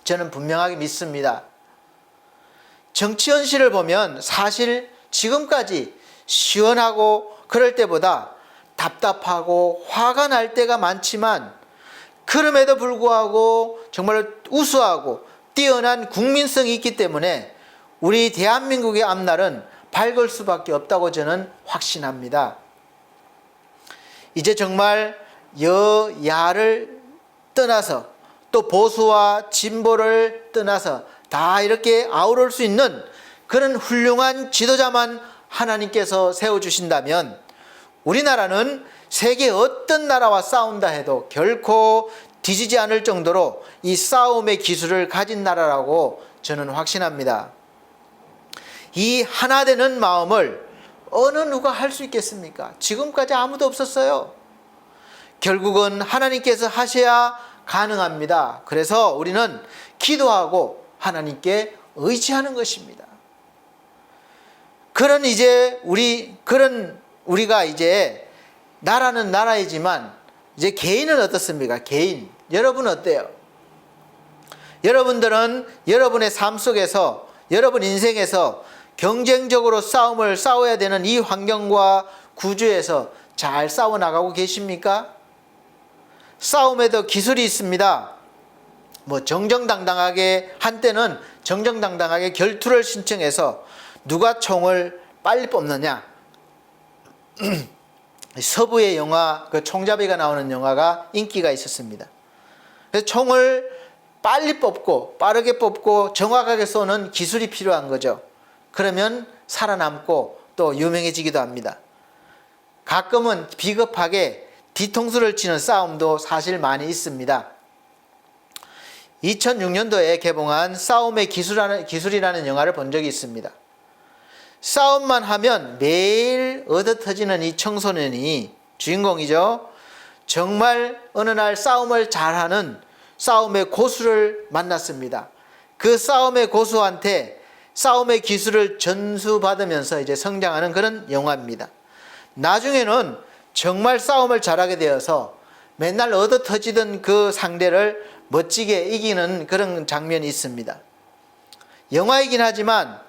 저는 분명하게 믿습니다. 정치 현실을 보면 사실 지금까지 시원하고 그럴 때보다 답답하고 화가 날 때가 많지만 그럼에도 불구하고 정말 우수하고 뛰어난 국민성이 있기 때문에 우리 대한민국의 앞날은 밝을 수밖에 없다고 저는 확신합니다. 이제 정말 여야를 떠나서 또 보수와 진보를 떠나서 다 이렇게 아우를 수 있는 그런 훌륭한 지도자만 하나님께서 세워주신다면 우리나라는 세계 어떤 나라와 싸운다 해도 결코 뒤지지 않을 정도로 이 싸움의 기술을 가진 나라라고 저는 확신합니다. 이 하나 되는 마음을 어느 누가 할 수 있겠습니까? 지금까지 아무도 없었어요. 결국은 하나님께서 하셔야 가능합니다. 그래서 우리는 기도하고 하나님께 의지하는 것입니다. 우리가 이제 나라는 나라이지만 이제 개인은 어떻습니까? 개인. 여러분 어때요? 여러분들은 여러분의 삶 속에서 여러분 인생에서 경쟁적으로 싸움을 싸워야 되는 이 환경과 구조에서 잘 싸워나가고 계십니까? 싸움에도 기술이 있습니다. 정정당당하게 한때는 정정당당하게 결투를 신청해서 누가 총을 빨리 뽑느냐. 서부의 영화 그 총잡이가 나오는 영화가 인기가 있었습니다. 그래서 총을 빨리 뽑고 빠르게 뽑고 정확하게 쏘는 기술이 필요한 거죠. 그러면 살아남고 또 유명해지기도 합니다. 가끔은 비겁하게 뒤통수를 치는 싸움도 사실 많이 있습니다. 2006년도에 개봉한 싸움의 기술이라는 영화를 본 적이 있습니다. 싸움만 하면 매일 얻어터지는 이 청소년이 주인공이죠. 정말 어느 날 싸움을 잘하는 싸움의 고수를 만났습니다. 그 싸움의 고수한테 싸움의 기술을 전수받으면서 이제 성장하는 그런 영화입니다. 나중에는 정말 싸움을 잘하게 되어서 맨날 얻어터지던 그 상대를 멋지게 이기는 그런 장면이 있습니다. 영화이긴 하지만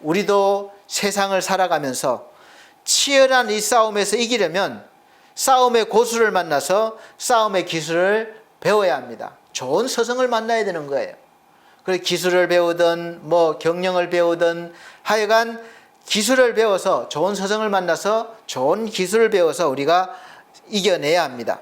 우리도 세상을 살아가면서 치열한 이 싸움에서 이기려면 싸움의 고수를 만나서 싸움의 기술을 배워야 합니다. 좋은 스승을 만나야 되는 거예요. 그래서 기술을 배우든 경영을 배우든 하여간 기술을 배워서 좋은 스승을 만나서 좋은 기술을 배워서 우리가 이겨내야 합니다.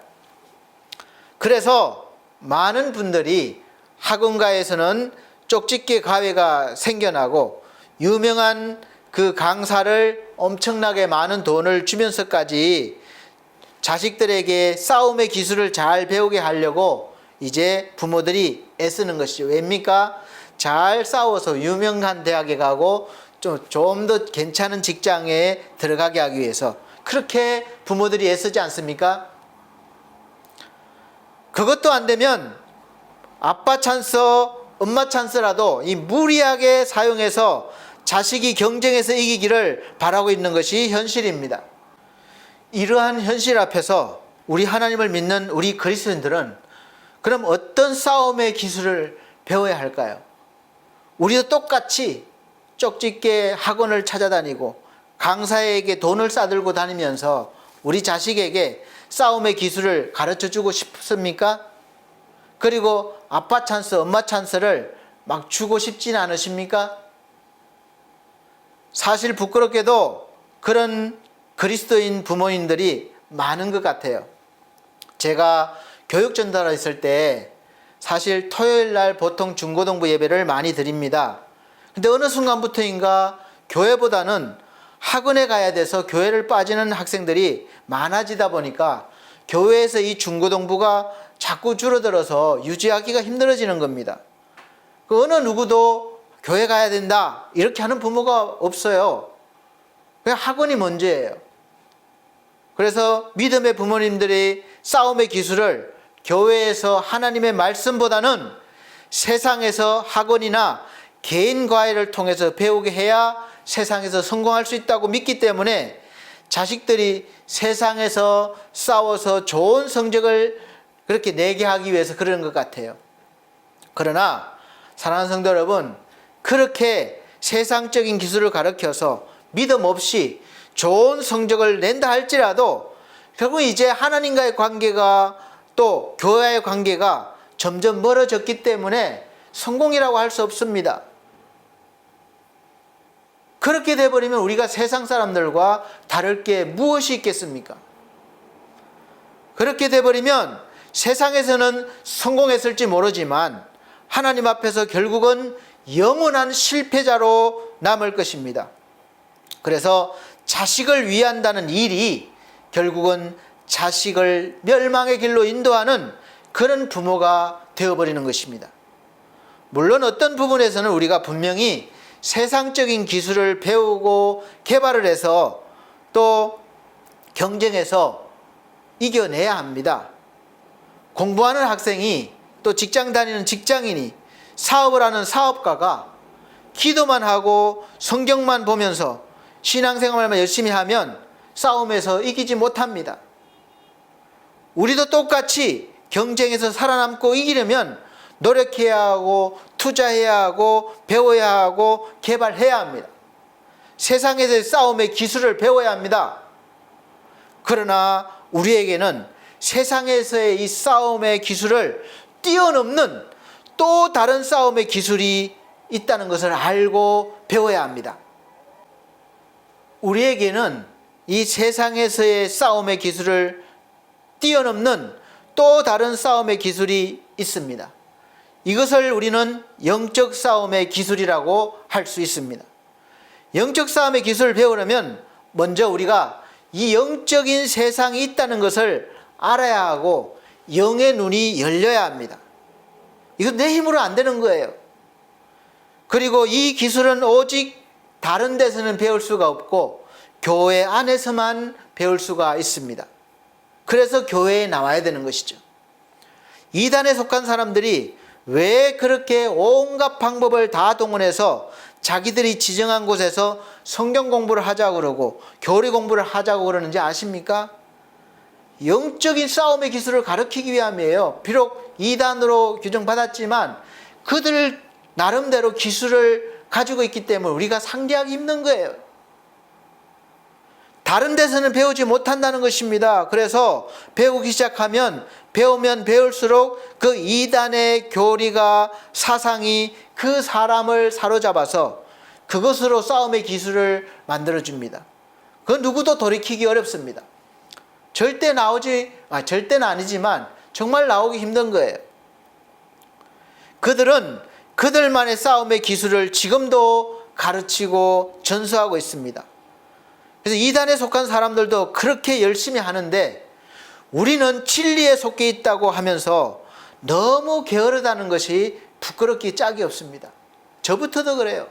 그래서 많은 분들이 학원가에서는 쪽집게 가회가 생겨나고 유명한 그 강사를 엄청나게 많은 돈을 주면서까지 자식들에게 싸움의 기술을 잘 배우게 하려고 이제 부모들이 애쓰는 것이죠. 왜입니까? 잘 싸워서 유명한 대학에 가고 좀 더 괜찮은 직장에 들어가게 하기 위해서 그렇게 부모들이 애쓰지 않습니까? 그것도 안 되면 아빠 찬스, 엄마 찬스라도 이 무리하게 사용해서 자식이 경쟁에서 이기기를 바라고 있는 것이 현실입니다. 이러한 현실 앞에서 우리 하나님을 믿는 우리 그리스도인들은 그럼 어떤 싸움의 기술을 배워야 할까요? 우리도 똑같이 쪽집게 학원을 찾아다니고 강사에게 돈을 싸들고 다니면서 우리 자식에게 싸움의 기술을 가르쳐주고 싶습니까? 그리고 아빠 찬스, 엄마 찬스를 막 주고 싶진 않으십니까? 사실 부끄럽게도 그런 그리스도인 부모님들이 많은 것 같아요. 제가 교육 전달을 했을 때 사실 토요일 날 보통 중고등부 예배를 많이 드립니다. 근데 어느 순간부터인가 교회보다는 학원에 가야 돼서 교회를 빠지는 학생들이 많아지다 보니까 교회에서 이 중고등부가 자꾸 줄어들어서 유지하기가 힘들어지는 겁니다. 그 어느 누구도 교회 가야 된다 이렇게 하는 부모가 없어요. 그냥 학원이 먼저예요. 그래서 믿음의 부모님들이 싸움의 기술을 교회에서 하나님의 말씀보다는 세상에서 학원이나 개인 과외를 통해서 배우게 해야 세상에서 성공할 수 있다고 믿기 때문에 자식들이 세상에서 싸워서 좋은 성적을 그렇게 내게 하기 위해서 그러는 것 같아요. 그러나 사랑하는 성도 여러분, 그렇게 세상적인 기술을 가르쳐서 믿음 없이 좋은 성적을 낸다 할지라도 결국 이제 하나님과의 관계가 또 교회와의 관계가 점점 멀어졌기 때문에 성공이라고 할 수 없습니다. 그렇게 돼버리면 우리가 세상 사람들과 다를 게 무엇이 있겠습니까? 그렇게 돼버리면 세상에서는 성공했을지 모르지만 하나님 앞에서 결국은 영원한 실패자로 남을 것입니다. 그래서 자식을 위한다는 일이 결국은 자식을 멸망의 길로 인도하는 그런 부모가 되어버리는 것입니다. 물론 어떤 부분에서는 우리가 분명히 세상적인 기술을 배우고 개발을 해서 또 경쟁해서 이겨내야 합니다. 공부하는 학생이 또 직장 다니는 직장인이 사업을 하는 사업가가 기도만 하고 성경만 보면서 신앙생활만 열심히 하면 싸움에서 이기지 못합니다. 우리도 똑같이 경쟁에서 살아남고 이기려면 노력해야 하고 투자해야 하고 배워야 하고 개발해야 합니다. 세상에서의 싸움의 기술을 배워야 합니다. 그러나 우리에게는 세상에서의 이 싸움의 기술을 뛰어넘는 또 다른 싸움의 기술이 있다는 것을 알고 배워야 합니다. 우리에게는 이 세상에서의 싸움의 기술을 뛰어넘는 또 다른 싸움의 기술이 있습니다. 이것을 우리는 영적 싸움의 기술이라고 할 수 있습니다. 영적 싸움의 기술을 배우려면 먼저 우리가 이 영적인 세상이 있다는 것을 알아야 하고 영의 눈이 열려야 합니다. 이건 내 힘으로 안 되는 거예요. 그리고 이 기술은 오직 다른 데서는 배울 수가 없고 교회 안에서만 배울 수가 있습니다. 그래서 교회에 나와야 되는 것이죠. 이단에 속한 사람들이 왜 그렇게 온갖 방법을 다 동원해서 자기들이 지정한 곳에서 성경 공부를 하자고 그러고 교리 공부를 하자고 그러는지 아십니까? 영적인 싸움의 기술을 가르치기 위함이에요. 비록 이단으로 규정받았지만 그들 나름대로 기술을 가지고 있기 때문에 우리가 상대하기 힘든 거예요. 다른 데서는 배우지 못한다는 것입니다. 그래서 배우기 시작하면 배우면 배울수록 그 이단의 교리가 사상이 그 사람을 사로잡아서 그것으로 싸움의 기술을 만들어줍니다. 그 누구도 돌이키기 어렵습니다. 절대는 아니지만 정말 나오기 힘든 거예요. 그들은 그들만의 싸움의 기술을 지금도 가르치고 전수하고 있습니다. 그래서 이단에 속한 사람들도 그렇게 열심히 하는데 우리는 진리에 속해 있다고 하면서 너무 게으르다는 것이 부끄럽기 짝이 없습니다. 저부터도 그래요.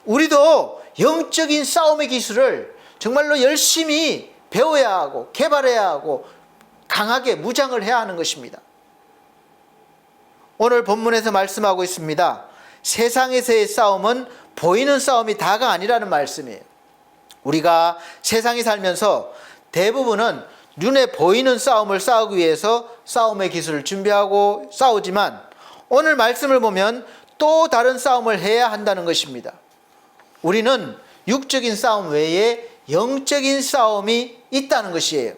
우리도 영적인 싸움의 기술을 정말로 열심히 배워야 하고 개발해야 하고 강하게 무장을 해야 하는 것입니다. 오늘 본문에서 말씀하고 있습니다. 세상에서의 싸움은 보이는 싸움이 다가 아니라는 말씀이에요. 우리가 세상에 살면서 대부분은 눈에 보이는 싸움을 싸우기 위해서 싸움의 기술을 준비하고 싸우지만 오늘 말씀을 보면 또 다른 싸움을 해야 한다는 것입니다. 우리는 육적인 싸움 외에 영적인 싸움이 있다는 것이에요.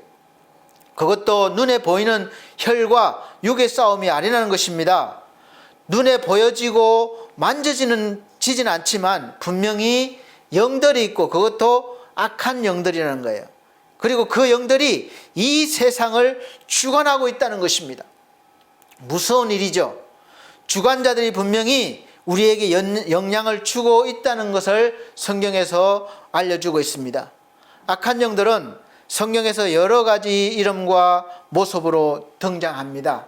그것도 눈에 보이는 혈과 육의 싸움이 아니라는 것입니다. 눈에 보여지고 만져지는 않지만 분명히 영들이 있고 그것도 악한 영들이라는 거예요. 그리고 그 영들이 이 세상을 주관하고 있다는 것입니다. 무서운 일이죠. 주관자들이 분명히 우리에게 영향을 주고 있다는 것을 성경에서 알려주고 있습니다. 악한 영들은 성경에서 여러 가지 이름과 모습으로 등장합니다.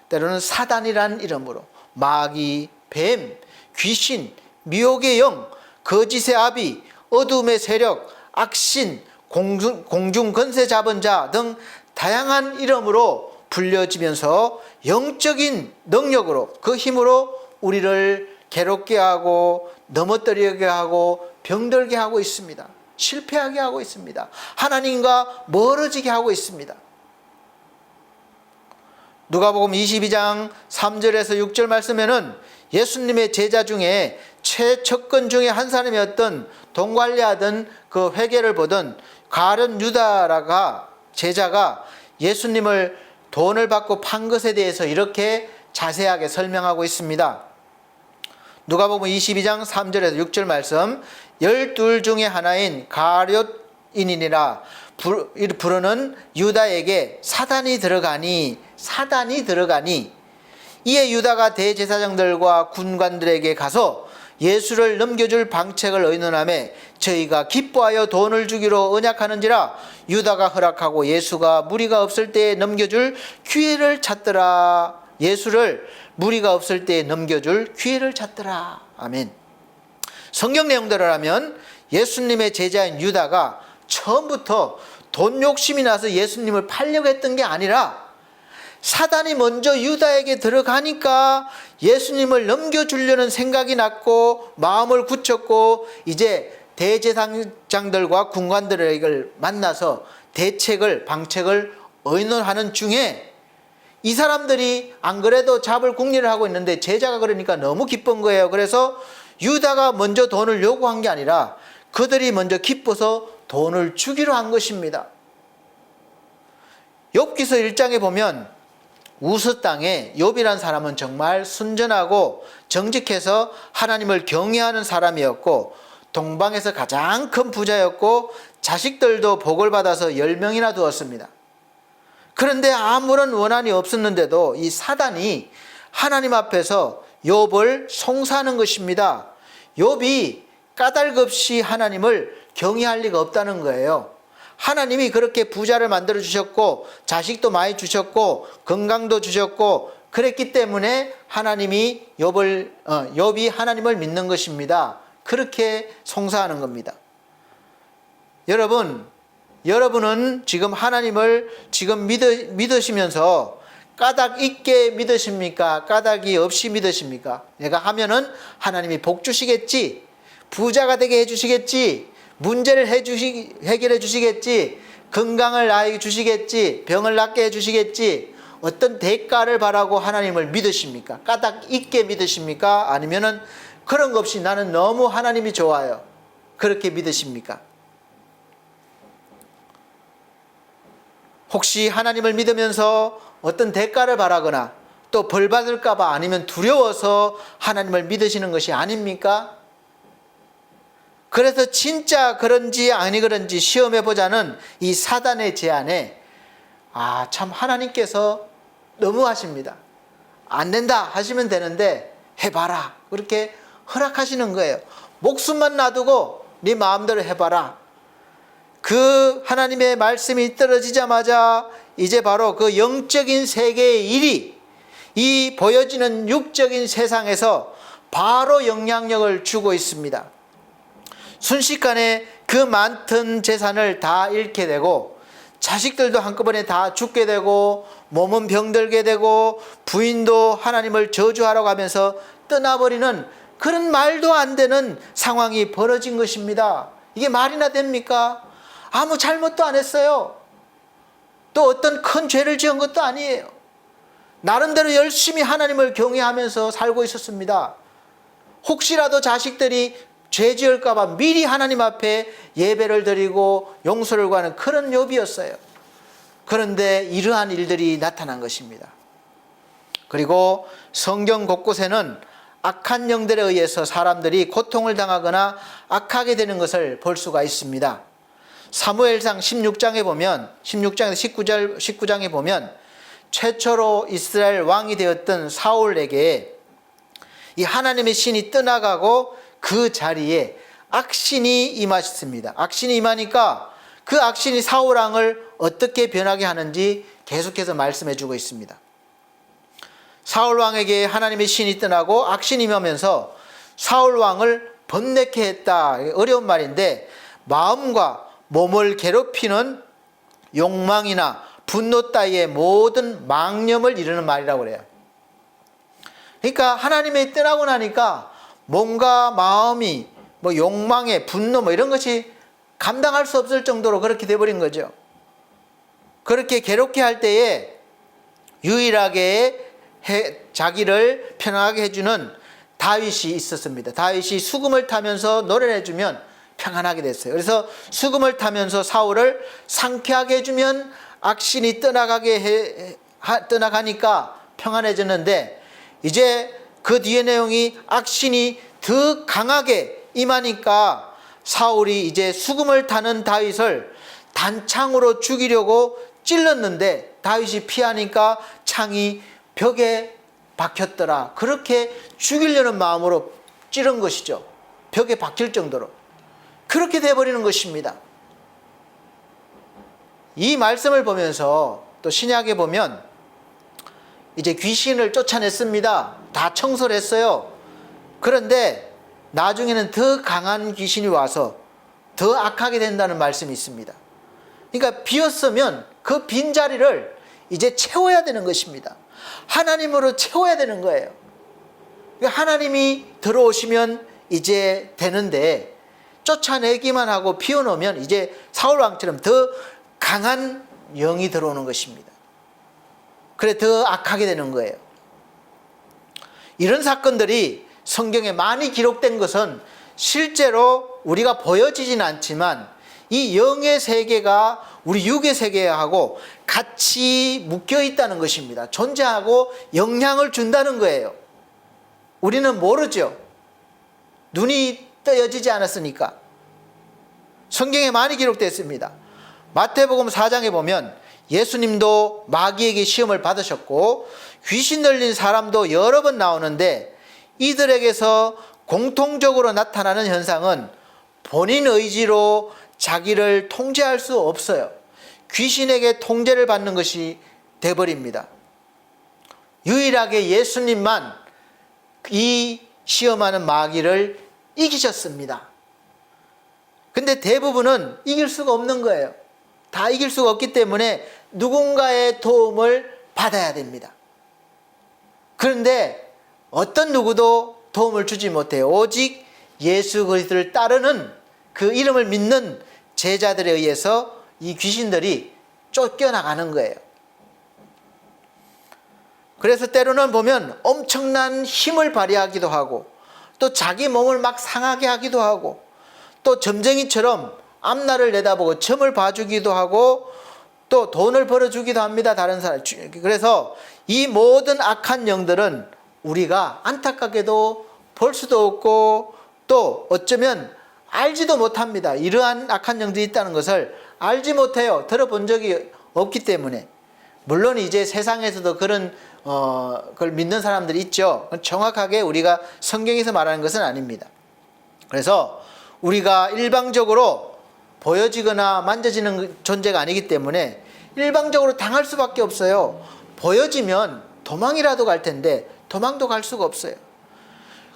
때로는 사단이란 이름으로 마귀, 뱀, 귀신, 미혹의 영, 거짓의 아비, 어둠의 세력, 악신, 공중 권세 잡은 자 등 다양한 이름으로 불려지면서 영적인 능력으로 그 힘으로 우리를 괴롭게 하고 넘어뜨리게 하고 병들게 하고 있습니다. 실패하게 하고 있습니다. 하나님과 멀어지게 하고 있습니다. 누가복음 22장 3절에서 6절 말씀에는 예수님의 제자 중에 최측근 중에 한 사람이었던 돈 관리하던 그 회계를 보던 가룟 유다라가 제자가 예수님을 돈을 받고 판 것에 대해서 이렇게 자세하게 설명하고 있습니다. 누가복음 22장 3절에서 6절 말씀, 12 중에 하나인 가룟인이라 부르는 유다에게 사단이 들어가니 이에 유다가 대제사장들과 군관들에게 가서 예수를 넘겨줄 방책을 의논하며 저희가 기뻐하여 돈을 주기로 언약하는지라 유다가 허락하고 예수가 무리가 없을 때에 넘겨줄 기회를 찾더라. 예수를 무리가 없을 때에 넘겨줄 기회를 찾더라. 아멘. 성경 내용대로 하면 예수님의 제자인 유다가 처음부터 돈 욕심이 나서 예수님을 팔려고 했던 게 아니라 사단이 먼저 유다에게 들어가니까 예수님을 넘겨주려는 생각이 났고 마음을 굳혔고 이제 대제사장들과 군관들을 만나서 방책을 의논하는 중에 이 사람들이 안 그래도 잡을 궁리를 하고 있는데 제자가 그러니까 너무 기쁜 거예요. 그래서 유다가 먼저 돈을 요구한 게 아니라 그들이 먼저 기뻐서 돈을 주기로 한 것입니다. 욥기서 1장에 보면 우스 땅에 욥이란 사람은 정말 순전하고 정직해서 하나님을 경외하는 사람이었고 동방에서 가장 큰 부자였고 자식들도 복을 받아서 10명이나 두었습니다. 그런데 아무런 원한이 없었는데도 이 사단이 하나님 앞에서 욥을 송사하는 것입니다. 욥이 까닭없이 하나님을 경외할 리가 없다는 거예요. 하나님이 그렇게 부자를 만들어 주셨고 자식도 많이 주셨고 건강도 주셨고 그랬기 때문에 하나님이 욥이 하나님을 믿는 것입니다. 그렇게 송사하는 겁니다. 여러분은 지금 하나님을 지금 믿으시면서 까닭 있게 믿으십니까? 까닭이 없이 믿으십니까? 내가 하면은 하나님이 복 주시겠지, 부자가 되게 해주시겠지, 문제를 해결해 주시겠지, 건강을 나에게 주시겠지, 병을 낫게 해주시겠지, 어떤 대가를 바라고 하나님을 믿으십니까? 까닭 있게 믿으십니까? 아니면은 그런 거 없이 나는 너무 하나님이 좋아요, 그렇게 믿으십니까? 혹시 하나님을 믿으면서 어떤 대가를 바라거나 또 벌 받을까 봐 아니면 두려워서 하나님을 믿으시는 것이 아닙니까? 그래서 진짜 그런지 아니 그런지 시험해 보자는 이 사단의 제안에 참 하나님께서 너무 하십니다. 안 된다 하시면 되는데 해봐라, 그렇게 허락하시는 거예요. 목숨만 놔두고 네 마음대로 해봐라. 그 하나님의 말씀이 떨어지자마자 이제 바로 그 영적인 세계의 일이 이 보여지는 육적인 세상에서 바로 영향력을 주고 있습니다. 순식간에 그 많던 재산을 다 잃게 되고, 자식들도 한꺼번에 다 죽게 되고, 몸은 병들게 되고, 부인도 하나님을 저주하라고 하면서 떠나버리는 그런 말도 안 되는 상황이 벌어진 것입니다. 이게 말이나 됩니까? 아무 잘못도 안 했어요. 또 어떤 큰 죄를 지은 것도 아니에요. 나름대로 열심히 하나님을 경외하면서 살고 있었습니다. 혹시라도 자식들이 죄 지을까 봐 미리 하나님 앞에 예배를 드리고 용서를 구하는 그런 욥이었어요. 그런데 이러한 일들이 나타난 것입니다. 그리고 성경 곳곳에는 악한 영들에 의해서 사람들이 고통을 당하거나 악하게 되는 것을 볼 수가 있습니다. 사무엘상 16장에 보면, 16장에서 19장에 보면 최초로 이스라엘 왕이 되었던 사울에게 이 하나님의 신이 떠나가고 그 자리에 악신이 임하셨습니다. 악신이 임하니까 그 악신이 사울 왕을 어떻게 변하게 하는지 계속해서 말씀해 주고 있습니다. 사울 왕에게 하나님의 신이 떠나고 악신이 임하면서 사울 왕을 번뇌케 했다. 어려운 말인데, 마음과 몸을 괴롭히는 욕망이나 분노 따위의 모든 망념을 이루는 말이라고 그래요. 그러니까 하나님이 떠나고 나니까 몸과 마음이 욕망에 분노 이런 것이 감당할 수 없을 정도로 그렇게 돼버린 거죠. 그렇게 괴롭게 할 때에 유일하게 자기를 편하게 해주는 다윗이 있었습니다. 다윗이 수금을 타면서 노래를 해주면 평안하게 됐어요. 그래서 수금을 타면서 사울을 상쾌하게 해주면 악신이 떠나가니까 평안해졌는데, 이제 그 뒤에 내용이 악신이 더 강하게 임하니까 사울이 이제 수금을 타는 다윗을 단창으로 죽이려고 찔렀는데 다윗이 피하니까 창이 벽에 박혔더라. 그렇게 죽이려는 마음으로 찌른 것이죠. 벽에 박힐 정도로. 그렇게 돼버리는 것입니다. 이 말씀을 보면서 또 신약에 보면 이제 귀신을 쫓아냈습니다. 다 청소를 했어요. 그런데 나중에는 더 강한 귀신이 와서 더 악하게 된다는 말씀이 있습니다. 그러니까 비었으면 그 빈자리를 이제 채워야 되는 것입니다. 하나님으로 채워야 되는 거예요. 그러니까 하나님이 들어오시면 이제 되는데, 쫓아내기만 하고 비워놓으면 이제 사울왕처럼 더 강한 영이 들어오는 것입니다. 그래 더 악하게 되는 거예요. 이런 사건들이 성경에 많이 기록된 것은 실제로 우리가 보여지진 않지만 이 영의 세계가 우리 육의 세계하고 같이 묶여 있다는 것입니다. 존재하고 영향을 준다는 거예요. 우리는 모르죠. 눈이 떠여지지 않았으니까. 성경에 많이 기록되어 있습니다. 마태복음 4장에 보면 예수님도 마귀에게 시험을 받으셨고 귀신 들린 사람도 여러 번 나오는데, 이들에게서 공통적으로 나타나는 현상은 본인 의지로 자기를 통제할 수 없어요. 귀신에게 통제를 받는 것이 돼버립니다. 유일하게 예수님만 이 시험하는 마귀를 이기셨습니다. 근데 대부분은 이길 수가 없는 거예요. 다 이길 수가 없기 때문에 누군가의 도움을 받아야 됩니다. 그런데 어떤 누구도 도움을 주지 못해요. 오직 예수 그리스도를 따르는, 그 이름을 믿는 제자들에 의해서 이 귀신들이 쫓겨나가는 거예요. 그래서 때로는 보면 엄청난 힘을 발휘하기도 하고, 또 자기 몸을 막 상하게 하기도 하고, 또 점쟁이처럼 앞날을 내다보고 점을 봐주기도 하고, 또 돈을 벌어주기도 합니다. 다른 사람. 그래서 이 모든 악한 영들은 우리가 안타깝게도 볼 수도 없고, 또 어쩌면 알지도 못합니다. 이러한 악한 영들이 있다는 것을 알지 못해요. 들어본 적이 없기 때문에. 물론 이제 세상에서도 그런 걸 믿는 사람들이 있죠. 정확하게 우리가 성경에서 말하는 것은 아닙니다. 그래서 우리가 일방적으로 보여지거나 만져지는 존재가 아니기 때문에 일방적으로 당할 수밖에 없어요. 보여지면 도망이라도 갈 텐데 도망도 갈 수가 없어요.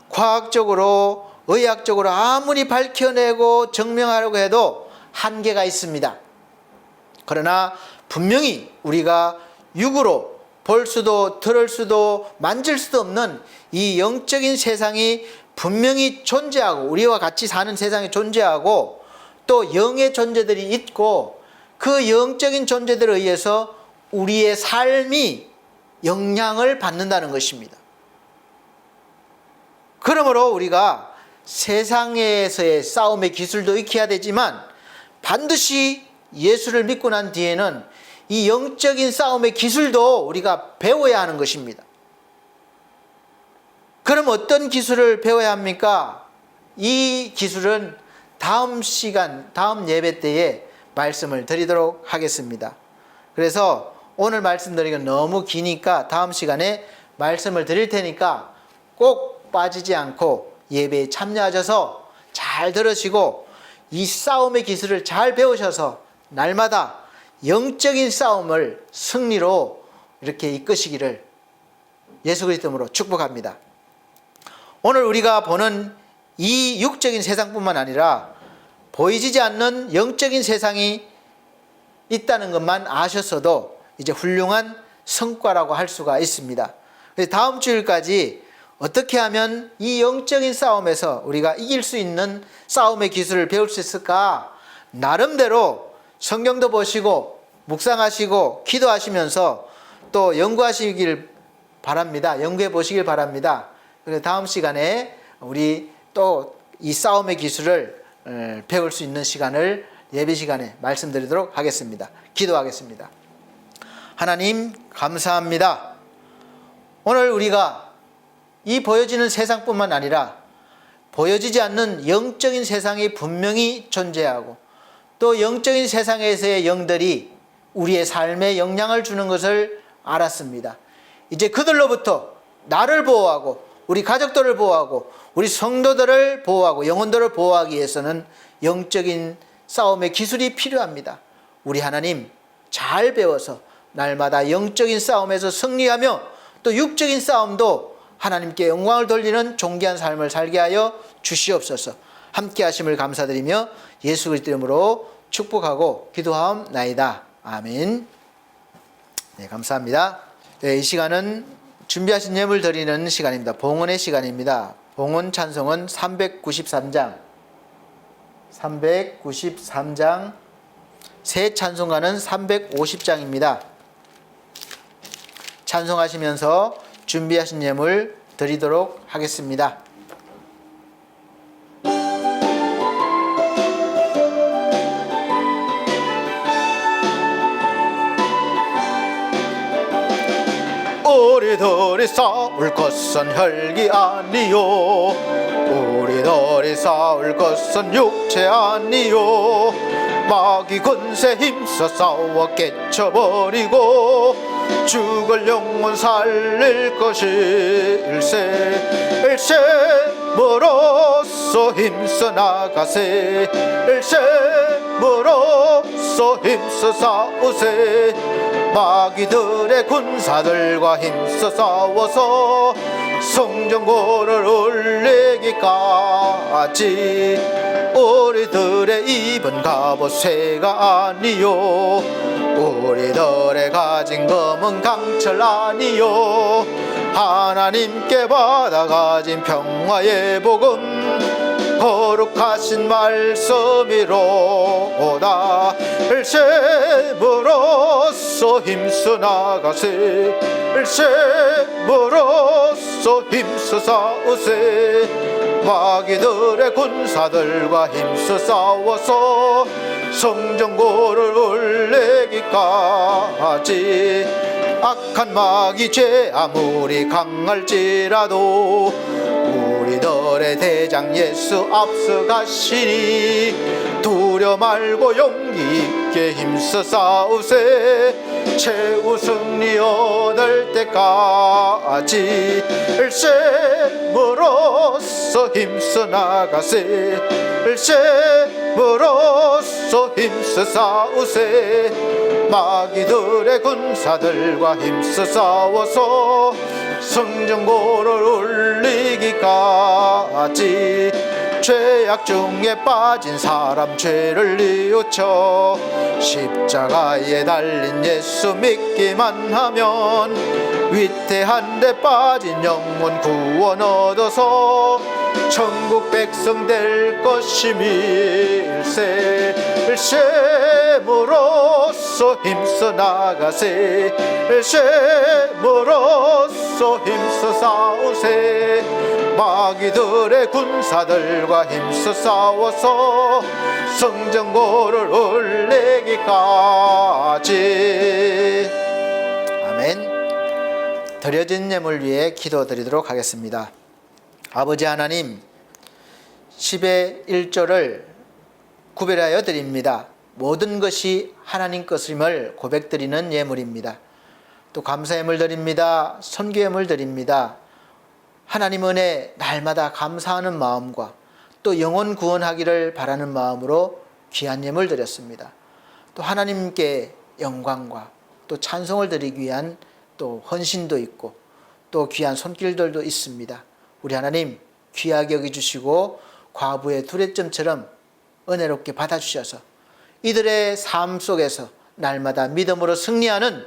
과학적으로 의학적으로 아무리 밝혀내고 증명하려고 해도 한계가 있습니다. 그러나 분명히 우리가 육으로 볼 수도 들을 수도 만질 수도 없는 이 영적인 세상이 분명히 존재하고 우리와 같이 사는 세상에 존재하고 또 영의 존재들이 있고 그 영적인 존재들에 의해서 우리의 삶이 영향을 받는다는 것입니다. 그러므로 우리가 세상에서의 싸움의 기술도 익혀야 되지만 반드시 예수를 믿고 난 뒤에는 이 영적인 싸움의 기술도 우리가 배워야 하는 것입니다. 그럼 어떤 기술을 배워야 합니까? 이 기술은 다음 시간, 다음 예배 때에 말씀을 드리도록 하겠습니다. 그래서 오늘 말씀드리기가 너무 기니까 다음 시간에 말씀을 드릴 테니까 꼭 빠지지 않고 예배에 참여하셔서 잘 들으시고 이 싸움의 기술을 잘 배우셔서 날마다 영적인 싸움을 승리로 이렇게 이끄시기를 예수 그리스도 이름으로 축복합니다. 오늘 우리가 보는 이 육적인 세상뿐만 아니라 보이지 않는 영적인 세상이 있다는 것만 아셨어도 이제 훌륭한 성과라고 할 수가 있습니다. 그래서 다음 주일까지 어떻게 하면 이 영적인 싸움에서 우리가 이길 수 있는 싸움의 기술을 배울 수 있을까? 나름대로 성경도 보시고 묵상하시고 기도하시면서 또 연구하시길 바랍니다. 연구해 보시길 바랍니다. 그래서 다음 시간에 우리 또 이 싸움의 기술을 배울 수 있는 시간을 예배 시간에 말씀드리도록 하겠습니다. 기도하겠습니다. 하나님 감사합니다. 오늘 우리가 이 보여지는 세상뿐만 아니라 보여지지 않는 영적인 세상이 분명히 존재하고 또 영적인 세상에서의 영들이 우리의 삶에 영향을 주는 것을 알았습니다. 이제 그들로부터 나를 보호하고 우리 가족들을 보호하고 우리 성도들을 보호하고 영혼들을 보호하기 위해서는 영적인 싸움의 기술이 필요합니다. 우리 하나님 잘 배워서 날마다 영적인 싸움에서 승리하며 또 육적인 싸움도 하나님께 영광을 돌리는 존귀한 삶을 살게 하여 주시옵소서. 함께 하심을 감사드리며 예수 그리스도 이름으로 축복하고 기도하옵나이다. 아멘. 네, 감사합니다. 네, 이 시간은 준비하신 예물 드리는 시간입니다. 봉헌의 시간입니다. 봉헌 찬송은 393장 새 찬송가는 350장입니다. 찬송하시면서 준비하신 예물 드리도록 하겠습니다. 우리들이 싸울 것은 혈기 아니요 우리들이 싸울 것은 육체 아니요 마귀 권세 힘써 싸워 깨쳐버리고 죽을 영혼 살릴 것일세 일셈으로써 힘써 나가세 일셈으로써 힘써 싸우세 마귀들의 군사들과 힘써 싸워서 성전고를 올리기까지 우리들의 입은 갑옷 쇠가 아니요 우리들의 가진 검은 강철 아니요 하나님께 받아 가진 평화의 복음 거룩하신 말씀이로다 일셈으로써 힘써 나가세 일셈으로써 힘써 싸우세 마귀들의 군사들과 힘써 싸워서 성전고를 올리기까지 악한 마귀 죄 아무리 강할지라도 우리들의 대장 예수 앞서가시니 두려 말고 용기 함께 힘써 싸우세 최후 승리 얻을 때까지 일셈으로써 힘써 나가세 일셈으로써 힘써 싸우세 마귀들의 군사들과 힘써 싸워서 성전고를 울리기까지 죄악 중에 빠진 사람 죄를 뉘우쳐 십자가에 달린 예수 믿기만 하면 위태한 데 빠진 영혼 구원 얻어서 천국 백성 될 것임일세 일셈으로써 힘써 나가세 일셈으로써 힘써 싸우세 마귀들의 군사들과 힘써 싸워서 성전고를 올리기까지. 아멘. 드려진 예물 위해 기도드리도록 하겠습니다. 아버지 하나님, 10의 1조를 구별하여 드립니다. 모든 것이 하나님 것임을 고백드리는 예물입니다. 또 감사 예물 드립니다. 선교 예물 드립니다. 하나님 은혜 날마다 감사하는 마음과 또 영혼 구원하기를 바라는 마음으로 귀한 예물 드렸습니다. 또 하나님께 영광과 또 찬송을 드리기 위한 또 헌신도 있고 또 귀한 손길들도 있습니다. 우리 하나님 귀하게 여기주시고 과부의 두레점처럼 은혜롭게 받아주셔서 이들의 삶 속에서 날마다 믿음으로 승리하는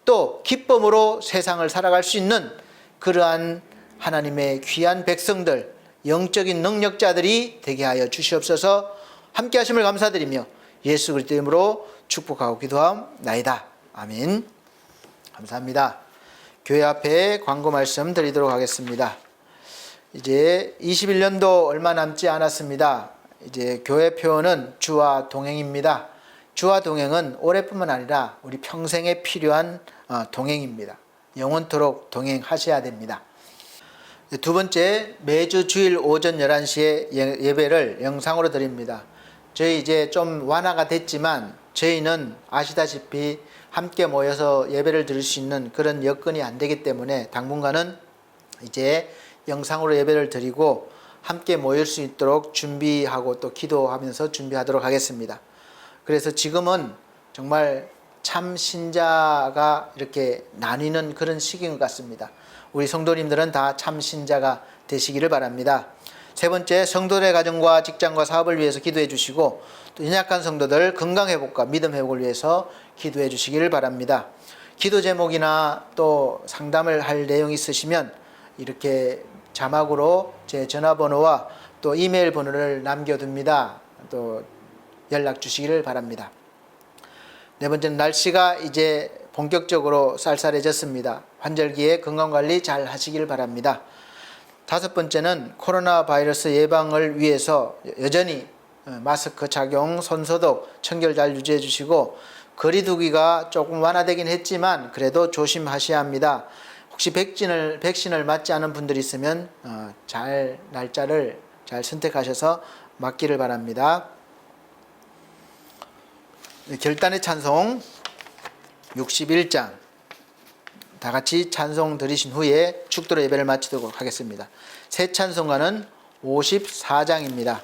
또 기쁨으로 세상을 살아갈 수 있는 그러한 하나님의 귀한 백성들, 영적인 능력자들이 되게 하여 주시옵소서. 함께 하심을 감사드리며 예수 그리스도 이름으로 축복하고 기도하옵나이다. 아멘. 감사합니다. 교회 앞에 광고 말씀 드리도록 하겠습니다. 이제 21년도 얼마 남지 않았습니다. 이제 교회 표어는 주와 동행입니다. 주와 동행은 올해뿐만 아니라 우리 평생에 필요한 동행입니다. 영원토록 동행하셔야 됩니다. 두 번째, 매주 주일 오전 11시에 예배를 영상으로 드립니다. 저희 이제 좀 완화가 됐지만 저희는 아시다시피 함께 모여서 예배를 드릴 수 있는 그런 여건이 안 되기 때문에 당분간은 이제 영상으로 예배를 드리고 함께 모일 수 있도록 준비하고 또 기도하면서 준비하도록 하겠습니다. 그래서 지금은 정말 참 신자가 이렇게 나뉘는 그런 시기인 것 같습니다. 우리 성도님들은 다 참 신자가 되시기를 바랍니다. 세 번째, 성도들의 가정과 직장과 사업을 위해서 기도해 주시고 또 연약한 성도들 건강 회복과 믿음 회복을 위해서 기도해 주시기를 바랍니다. 기도 제목이나 또 상담을 할 내용이 있으시면 이렇게 자막으로 제 전화번호와 또 이메일 번호를 남겨둡니다. 또 연락 주시기를 바랍니다. 네 번째는 날씨가 이제 본격적으로 쌀쌀해졌습니다. 환절기에 건강관리 잘 하시길 바랍니다. 다섯 번째는 코로나 바이러스 예방을 위해서 여전히 마스크 착용, 손소독, 청결 잘 유지해 주시고 거리두기가 조금 완화되긴 했지만 그래도 조심하셔야 합니다. 혹시 백신을 맞지 않은 분들이 있으면 날짜를 잘 선택하셔서 맞기를 바랍니다. 결단의 찬송 61장 다 같이 찬송 드리신 후에 축도로 예배를 마치도록 하겠습니다. 새 찬송가는 54장입니다.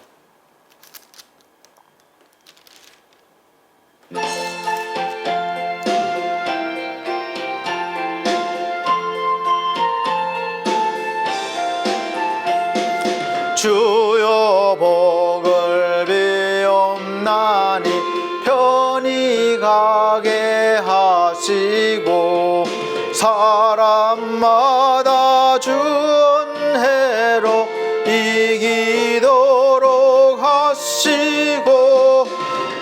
주여 복을 비옵나니 편히 가게 하시고 사람마다 주 은혜로 이기도록 하시고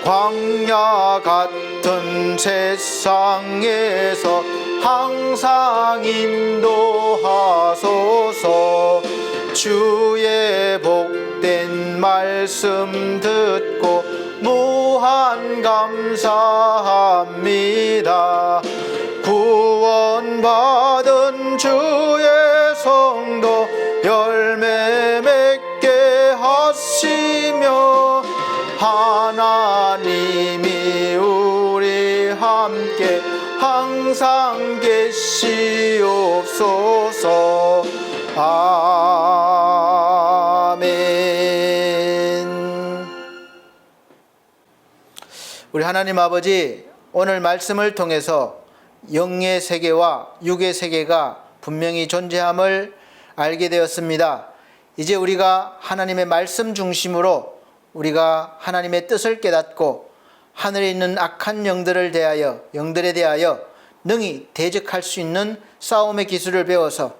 광야 같은 세상에서 항상 인도하소서. 주의 복된 말씀 듣고 무한 감사합니다. 구원받은 주의 성도 열매 맺게 하시며 하나님이 함께 항상 계시옵소서. 아멘. 우리 하나님 아버지, 오늘 말씀을 통해서 영의 세계와 육의 세계가 분명히 존재함을 알게 되었습니다. 이제 우리가 하나님의 말씀 중심으로 우리가 하나님의 뜻을 깨닫고 하늘에 있는 악한 영들에 대하여 능히 대적할 수 있는 싸움의 기술을 배워서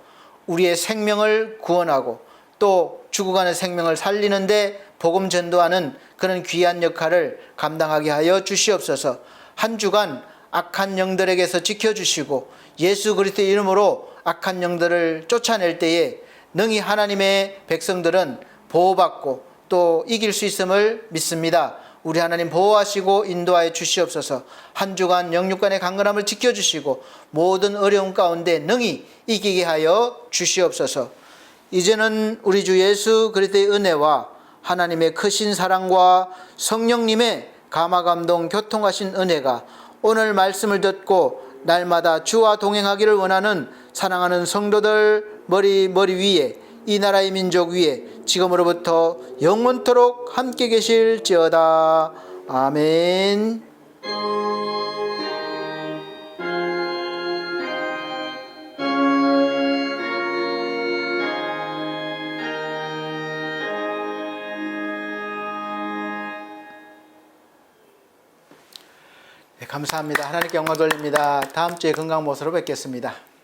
우리의 생명을 구원하고 또 죽어가는 생명을 살리는데 복음 전도하는 그런 귀한 역할을 감당하게 하여 주시옵소서. 한 주간 악한 영들에게서 지켜주시고 예수 그리스도의 이름으로 악한 영들을 쫓아낼 때에 능히 하나님의 백성들은 보호받고 또 이길 수 있음을 믿습니다. 우리 하나님 보호하시고 인도하여 주시옵소서. 한 주간 영육간의 강건함을 지켜주시고 모든 어려움 가운데 능히 이기게 하여 주시옵소서. 이제는 우리 주 예수 그리스도의 은혜와 하나님의 크신 사랑과 성령님의 감화감동 교통하신 은혜가 오늘 말씀을 듣고 날마다 주와 동행하기를 원하는 사랑하는 성도들 머리 위에 이 나라의 민족 위에 지금으로부터 영원토록 함께 계실지어다. 아멘. 네, 감사합니다. 하나님께 영광 돌립니다. 다음 주에 건강 모습으로 뵙겠습니다.